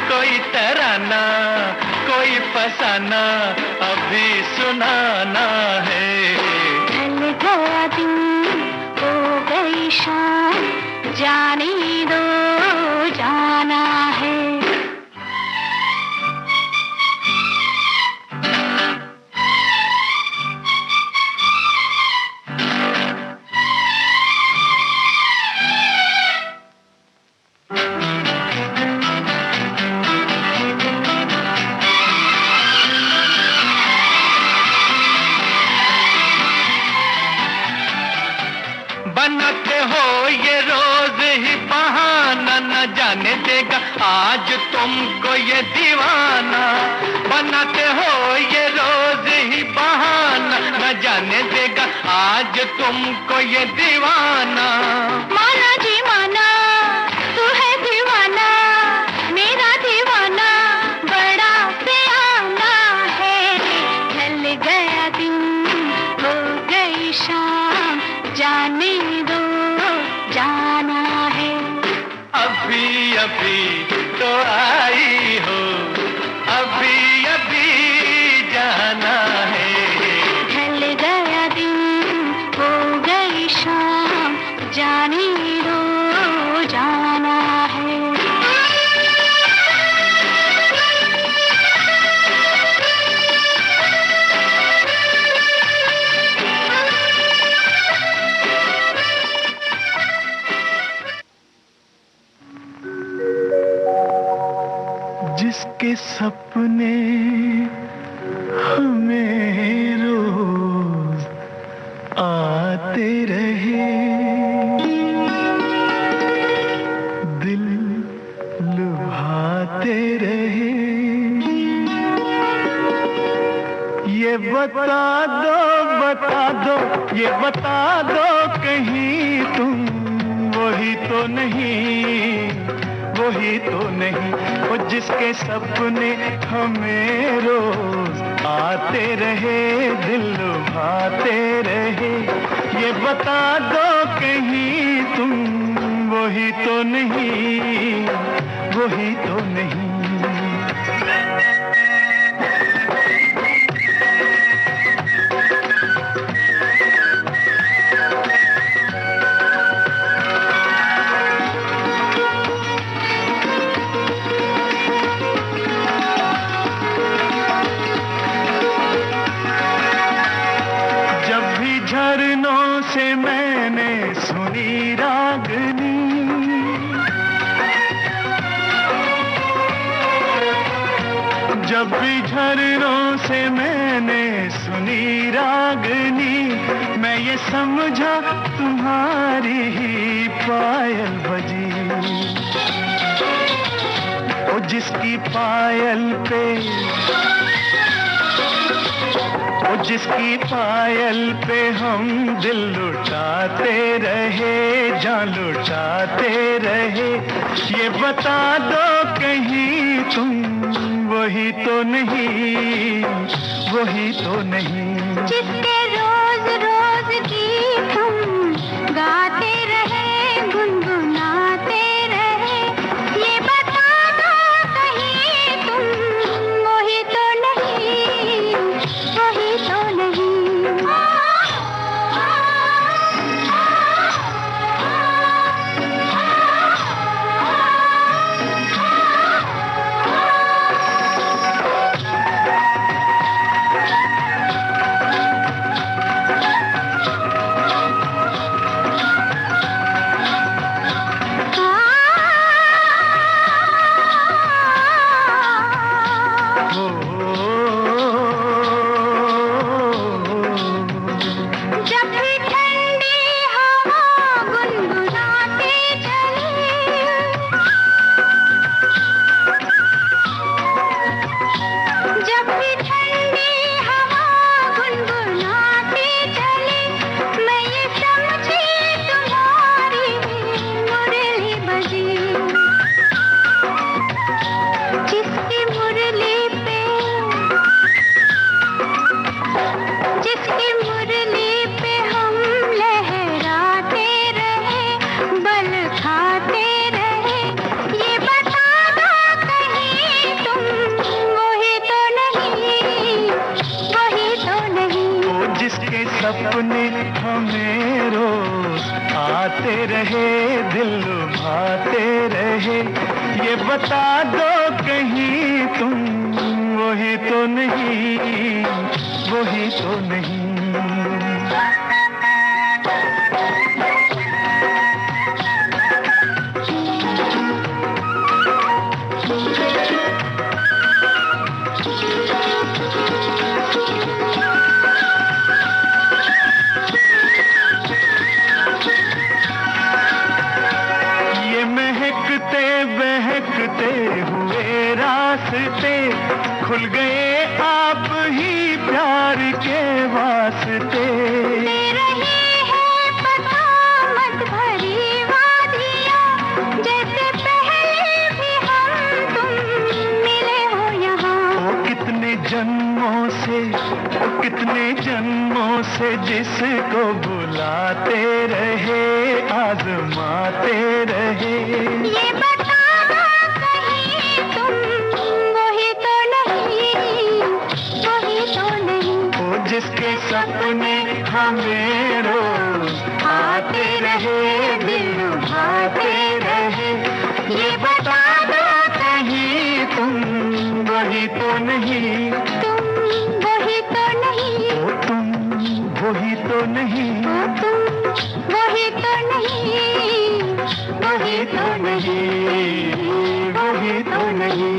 Speaker 3: कोई तराना, कोई फसाना, अभी सुनाना है।
Speaker 1: ढल गया दिन हो गई शाम, जाने दो जाना है।
Speaker 3: बनाते हो ये रोज ही बहाना, न जाने देगा आज तुमको ये दीवाना। बनाते हो ये रोज ही बहाना, न जाने देगा आज तुमको ये दीवाना।
Speaker 1: माना जी माना, तू है दीवाना, मेरा दीवाना बड़ा सियाना है। ढल गया दिन हो गई शाम, जाने दो जाना है।
Speaker 3: अभी अभी तो आई हो, अभी अभी जाना है।
Speaker 1: ढल गया दिन हो गई शाम, जाने दो जाना है।
Speaker 3: जिसके सपने हमें रोज आते रहे, दिल लुभाते रहे। ये बता दो, ये बता दो कहीं तुम वही तो नहीं, वही तो नहीं। वो जिसके सपने हमें रोज आते रहे, दिल लुभाते रहे। ये बता दो कहीं तुम वही तो नहीं, वही तो नहीं। झरनों से मैंने सुनी रागनी, जब भी झरनों से मैंने सुनी रागनी, मैं ये समझा तुम्हारी ही पायल बजी। ओ जिसकी पायल पे, ओ जिसकी पायल पे हम दिल लुटाते रहे, जान लुटाते रहे, ये बता दो कहीं तुम वही तो नहीं, वही तो नहीं।
Speaker 1: जिसके रोज रोज गीत हम गाते रहे, गुनगुनाते रहे, ये बता दो कहीं तुम वही तो नहीं, वही तो नहीं।
Speaker 3: सपने हमें रोज आते रहे, दिल लुभाते रहे, ये बता दो कहीं तुम वही तो नहीं, वही तो नहीं। बहकते हुए रास्ते खुल गए आप ही प्यार के वास्ते।
Speaker 1: दे रही है पता मत भरी वादियाँ, जैसे पहले भी हम तुम मिले हो यहाँ।
Speaker 3: ओ कितने जन्मों से, ओ कितने जन्मों से जिसको बुलाते रहे, आजमाते रहे,
Speaker 1: ये बता दो कहीं तुम वही तो नहीं, वही तो नहीं।
Speaker 3: ओ जिसके सपने हमें रोज आते रहे, दिल लुभाते रहे, ये बता दो कहीं तुम वही तो नहीं,
Speaker 1: तुम वही तो नहीं,
Speaker 3: ओ तुम वही तो नहीं,
Speaker 1: ओ तुम वही तो नहीं,
Speaker 3: वही तो नहीं, वही तो नहीं।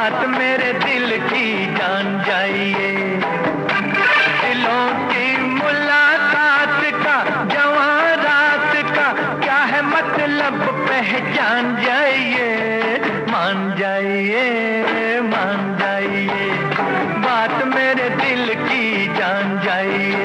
Speaker 3: बात मेरे दिल की जान जाइए। दिलों की मुलाकात का, जवां रात का क्या है मतलब पहचान जाइए। मान जाइए, मान जाइए, बात मेरे दिल की जान जाइए।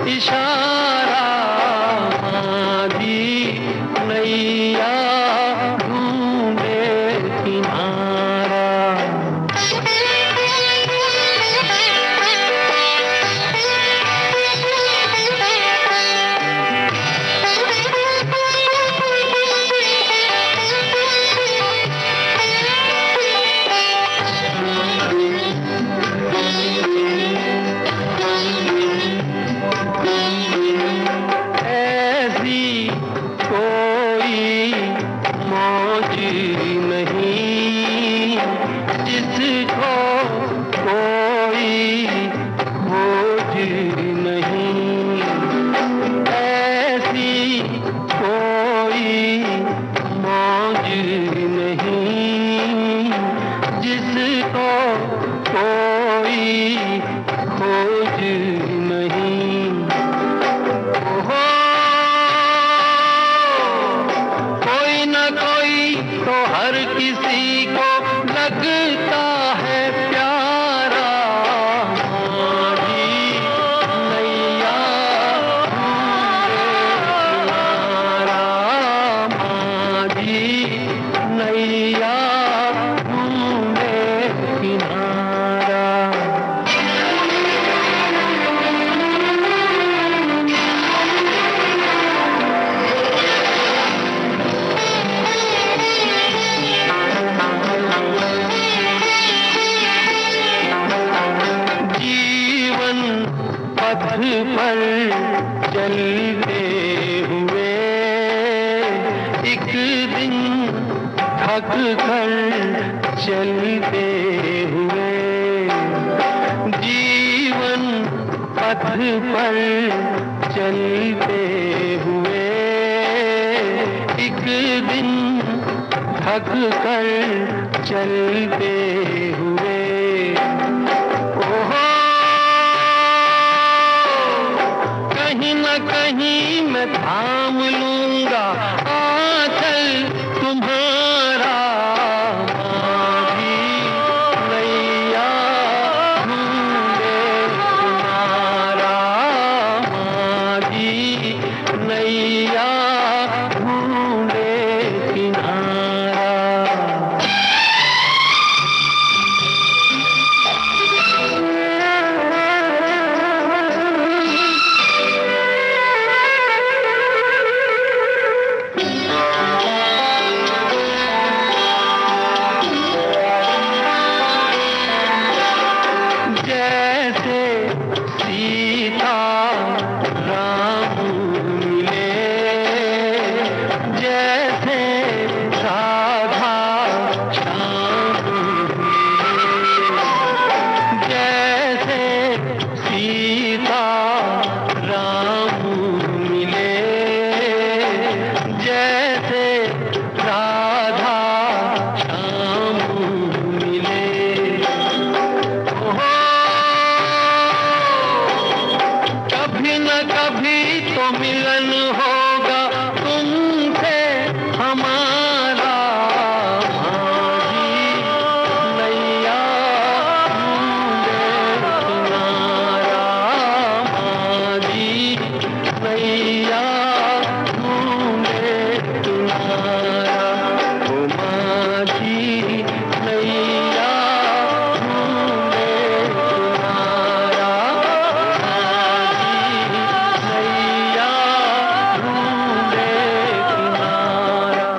Speaker 3: इशारा आधी नैया
Speaker 2: कोई तो हर किसी को लगता है प्यारा। माझी नैया तुम्हारा, माझी नैया ढूंढे किनारा। जीवन पथ पर चलते हुए एक दिन थक कर चलते हुए, जीवन पथ पर चलते हुए एक दिन थक कर चलते हुए। ओहो, कहीं न कहीं मैं थाम लूंगा आंचल तुम्हारा। माझी नैया ढूंढे किनारा, माझी नैया ढूंढे किनारा। जैसे सीता राम मिले, जैसे राधा श्याम मिले, जैसे सीता राम मिले, जैसे राधा श्याम मिले। ओहो, कभी न कभी तो मिलन होगा तुमसे हमारा। माझी नैया ढूंढे किनारा, माझी नैया ढूंढे किनारा। ओ माझी नैया ढूंढे किनारा, नैया ढूंढे किनारा।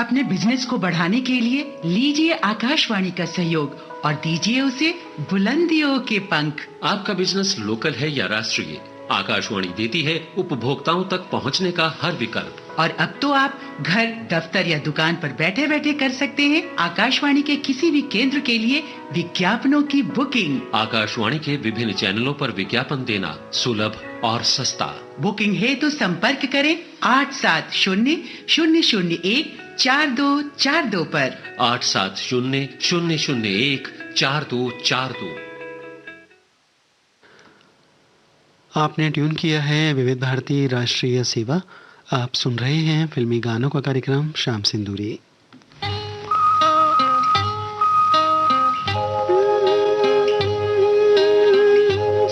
Speaker 6: अपने बिजनेस को बढ़ाने के लिए लीजिए आकाशवाणी का सहयोग और दीजिए उसे बुलंदियों के पंख।
Speaker 7: आपका बिजनेस लोकल है या राष्ट्रीय, आकाशवाणी देती है उपभोक्ताओं तक पहुंचने का हर विकल्प।
Speaker 6: और अब तो आप घर, दफ्तर या दुकान पर बैठे बैठे कर सकते हैं आकाशवाणी के किसी भी केंद्र के लिए विज्ञापनों की बुकिंग।
Speaker 7: आकाशवाणी के विभिन्न चैनलों पर विज्ञापन देना सुलभ और सस्ता।
Speaker 6: बुकिंग है तो संपर्क करें 8700014242 पर।
Speaker 7: 8700014242।
Speaker 5: आपने ट्यून किया है विविध भारती राष्ट्रीय सेवा। आप सुन रहे हैं फिल्मी गानों का कार्यक्रम शाम सिंदूरी।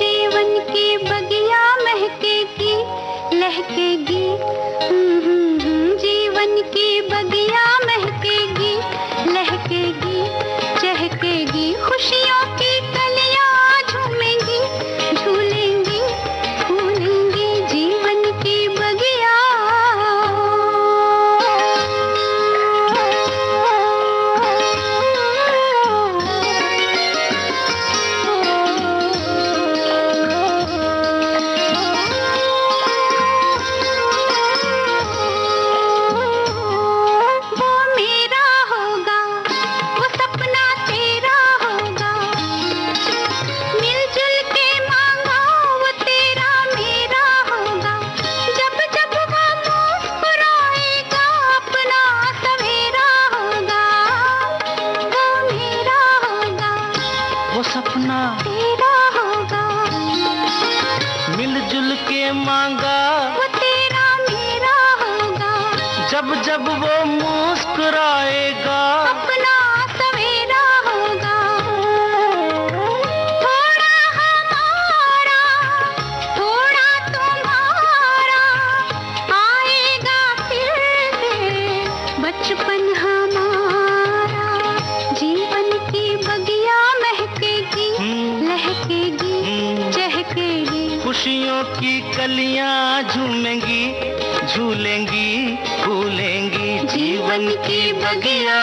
Speaker 1: जीवन की बगिया महकेगी लहकेगी, जीवन की बगिया महकेगी लहकेगी, चहकेगी खुशियों की कलियां झूमेंगी, झूलेंगी फूलेंगी जीवन की बगिया।
Speaker 2: जब जब वो मुस्कुराएगा
Speaker 1: अपना सवेरा होगा। थोड़ा हमारा थोड़ा तुम्हारा आएगा फिर से बचपन हमारा। जीवन की बगिया महकेगी लहकेगी चहकेगी।
Speaker 2: खुशियों की कलियां झूमेंगी झूलेंगी फूलेंगी जीवन की बगिया।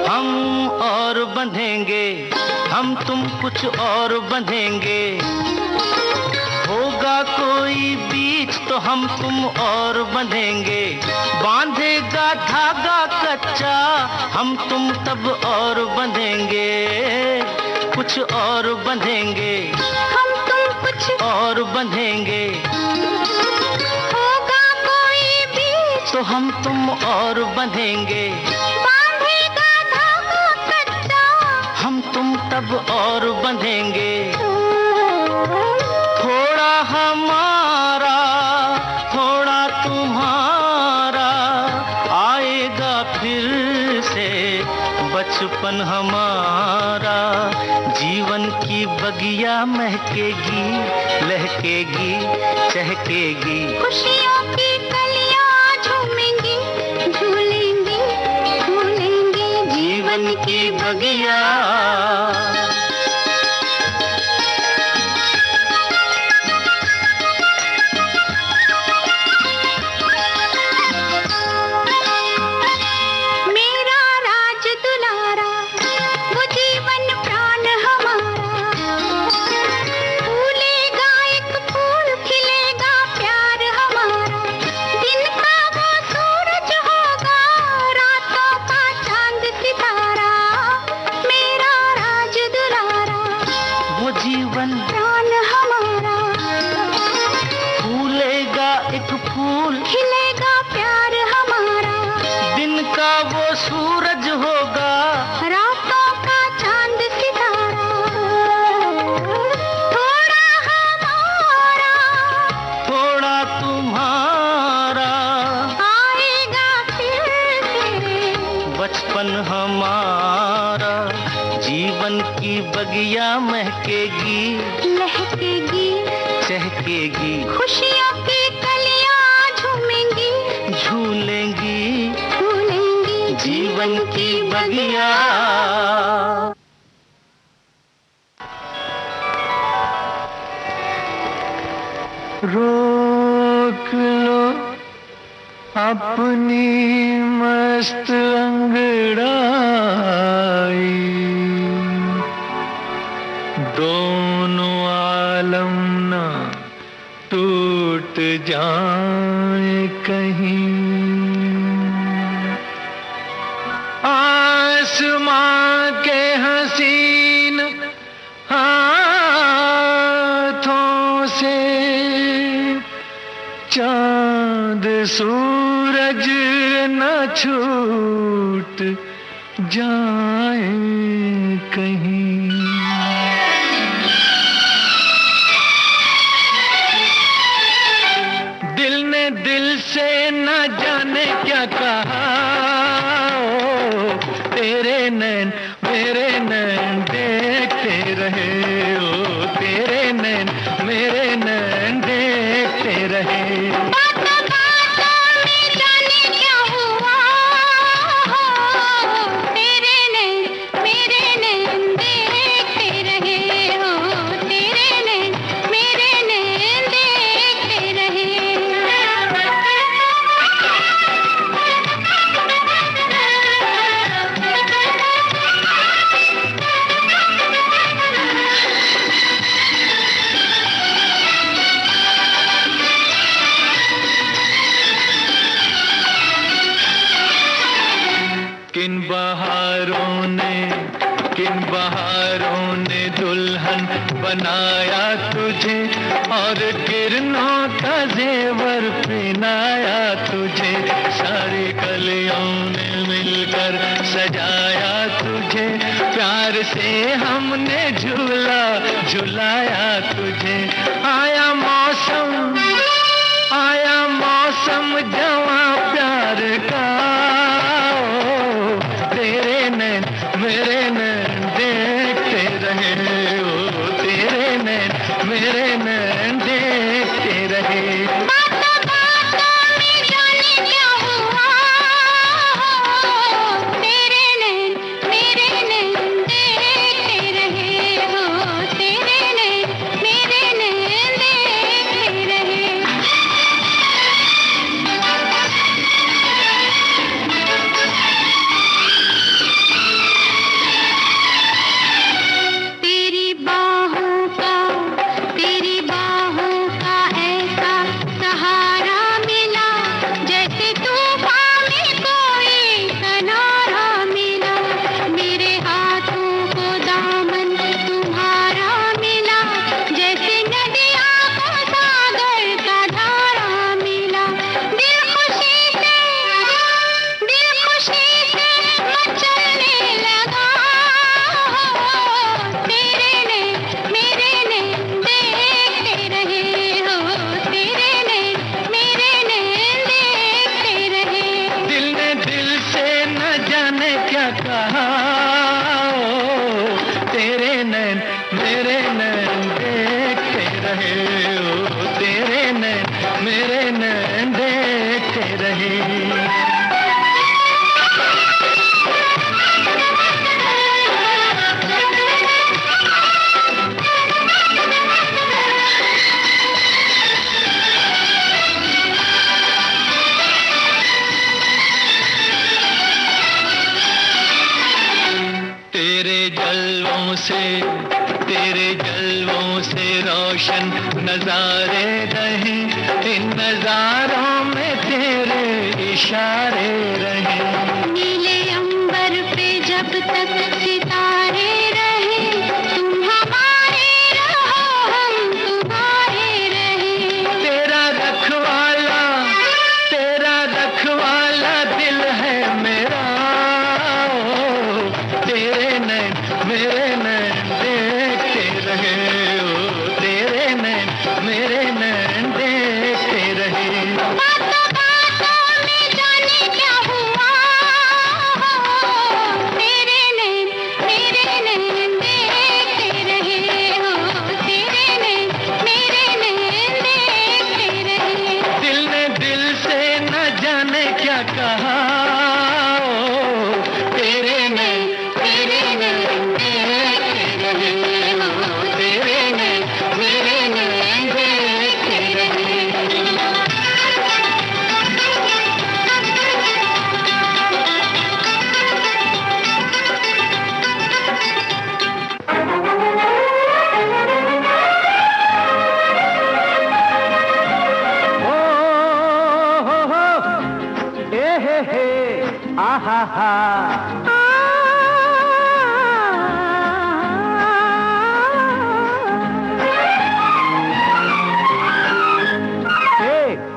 Speaker 2: हम और बंधेंगे हम तुम कुछ और बंधेंगे। होगा कोई बीच तो हम तुम और बंधेंगे। बांधेगा धागा कच्चा हम तुम तब और बंधेंगे। कुछ और बंधेंगे
Speaker 1: हम तुम कुछ
Speaker 2: और बंधेंगे।
Speaker 1: होगा कोई बीच
Speaker 2: तो हम तुम और बंधेंगे।
Speaker 1: बांधेगा धागा कच्चा
Speaker 2: हम तुम तब और बंधेंगे। थोड़ा हमारा थोड़ा तुम्हारा आएगा फिर से बचपन हमारा। जीवन की बगिया महकेगी लहकेगी चहकेगी।
Speaker 1: खुशियों की कलियां झूमेंगी झूलेंगी फूलेंगी
Speaker 2: जीवन की बगिया।
Speaker 1: मेरा राज दुलारा वो जीवन प्राण हमारा। फूलेगा एक फूल खिलेगा प्यार हमारा। दिन का वो सूरज होगा रातों का चांद सितारा। मेरा राज दुलारा
Speaker 2: वो जीवन
Speaker 1: प्राण हमारा।
Speaker 2: फूलेगा एक फूल
Speaker 1: खिलेगा प्यार हमारा।
Speaker 2: दिन का वो सूरज होगा
Speaker 1: रातों का चांद सितारा। थोड़ा हमारा
Speaker 2: थोड़ा तुम्हारा
Speaker 1: आएगा फिर से
Speaker 2: बचपन हमारा। जीवन की बगिया महकेगी
Speaker 1: लहकेगी
Speaker 2: चहकेगी।
Speaker 1: खुशियों की कलियां झूमेंगी
Speaker 2: झूलेंगी
Speaker 1: फूलेंगी
Speaker 2: जीवन की बगिया।
Speaker 3: रोक लो अपनी मस्त अंगड़ाई। दोनों आलम ना टूट जाए कहीं। आसमां के हसीन हाथों से चांद सूरज न छूट जाए कहीं। दिल ने दिल से न जाने क्या कहा। तेरे नैन मेरे नैन देखते रहे। ओ तेरे नैन मेरे नैन देखते रहे।
Speaker 1: बातों बातों में जाने क्या हुआ। तेरे नैन मेरे नैन देखते रहे। हो तेरे नैन मेरे नैन देखते रहे।
Speaker 3: किन बहारों ने दुल्हन बनाया तुझे और किरणों का जेवर पहनाया तुझे। सारी कलियों मिलकर सजाया तुझे, प्यार से हमने झूला झुलाया तुझे। आया मौसम जवां प्यार का, ओ, तेरे नैन मेरे नैन देखते रहे, ओ तेरे नैन मेरे नैन देखते रहे। तेरे जलवों से रोशन नजारे रहे, इन नजारों में तेरे इशारे रहे।
Speaker 1: नीले अंबर पे जब तक सितारे रहे, तुम हमारे रहो हम तुम्हारे रहे।
Speaker 3: तेरा रखवाला दिल है मेरा, ओ, तेरे नैन मेरे नैन देखते रहे, ओ तेरे नैन मेरे नैन देखते रहे।
Speaker 1: बातों में जाने क्या हुआ, तेरे नैन मेरे नैन देखते रहे, हो तेरे नैन मेरे नैन देखते रहे।
Speaker 3: दिल ने दिल से न जाने क्या कहा, ओ, तेरे नैन मेरे नैन देखते रहे, हो तेरे नैन मेरे नैन देखते रहे। हा हा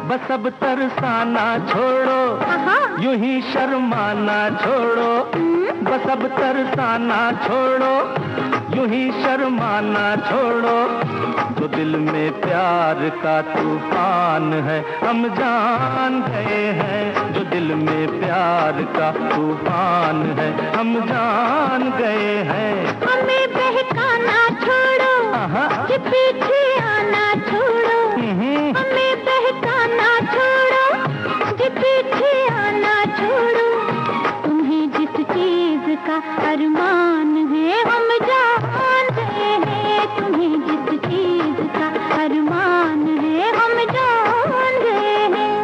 Speaker 3: बस अब तरसाना छोड़ो, यूं ही शर्माना छोड़ो, बस अब तरसाना छोड़ो, यूं ही शर्माना छोड़ो। तो दिल में प्यार का तूफान है हम जान गए हैं, जो दिल में प्यार का तूफान है हम जान गए हैं।
Speaker 1: हमें बहकाना छोड़ो, कि पीछे आना छोड़ो, हमें बहकाना छोड़ो, कि पीछे आना छोड़ो। तुम्हें जिस चीज का अरमान है हम जान गए हैं, तुम्हें जिस चीज का अरमान है हम जान गए हैं।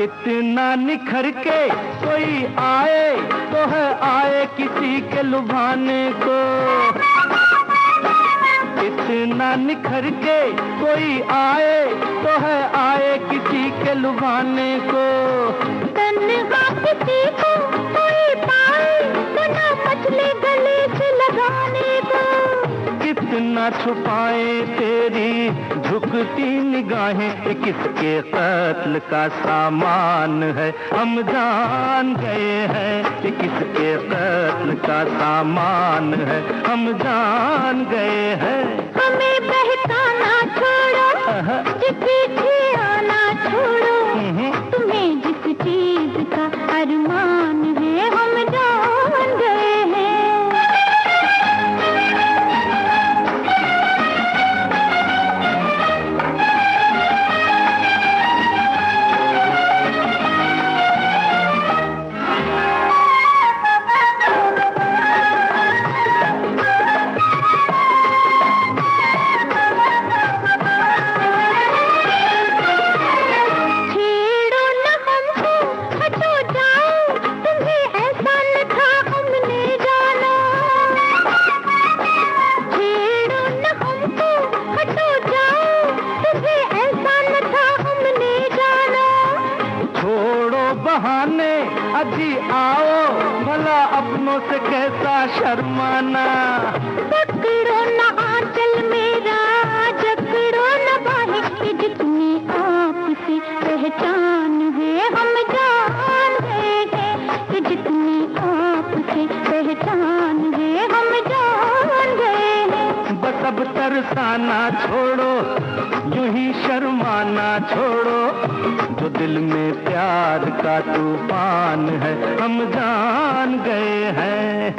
Speaker 3: इतना निखर के कोई आए तो है आए किसी के लुभाने को, इतना निखर के कोई आए तो है आए किसी के लुभाने को।
Speaker 1: तन्हा किसी को कोई पाए तो ना मचले गले से लगाने को।
Speaker 3: कितना छुपाए तेरी झुकती निगाहें, ये किसके कत्ल का सामान है हम जान गए हैं। ये किसके कत्ल का सामान है हम जान गए हैं।
Speaker 1: हमें बहकाना छोड़ो, पीछे आना छोड़ो। तुम्हें जिस चीज का अरमान है हम जान गए हैं।
Speaker 3: अजी आओ भला अपनों से कैसा शर्माना।
Speaker 1: पकड़ो न आंचल मेरा, जकड़ो न बाहें, कि जितनी आपसे पहचान है हम जान गए हैं। कि जितनी आपसे पहचान है हम जान गए हैं।
Speaker 3: बस अब तरसाना छोड़ो, यूं ही शर्माना छोड़ो। जो दिल में प्यार का तूफान है हम जान गए हैं।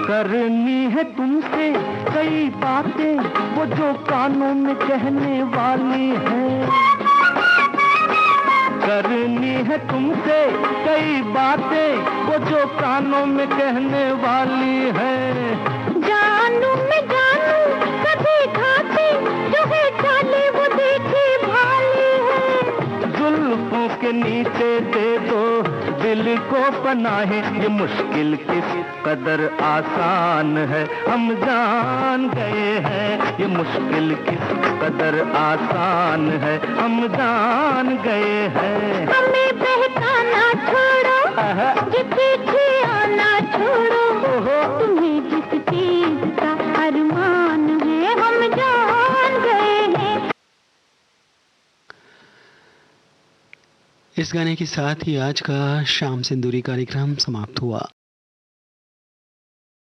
Speaker 3: करनी है तुमसे कई बातें वो जो कानों में कहने वाली है। करनी है तुमसे कई बातें वो जो कानों में कहने वाली है।
Speaker 1: जानू मैं जानू कभी खाते जो है चाले वो देखे भाली है।
Speaker 3: जुल्फों के नीचे दे दो दिल को पनाहे, ये मुश्किल किस कदर आसान है हम जान गए हैं। ये मुश्किल किस कदर आसान है हम जान गए हैं।
Speaker 1: हमें बहकाना छोड़ो, ये पीछे आना छोड़ो। तुम्हें जिस चीज का अरमान है हम जान गए हैं।
Speaker 5: इस गाने के साथ ही आज का शाम सिंदूरी कार्यक्रम समाप्त हुआ।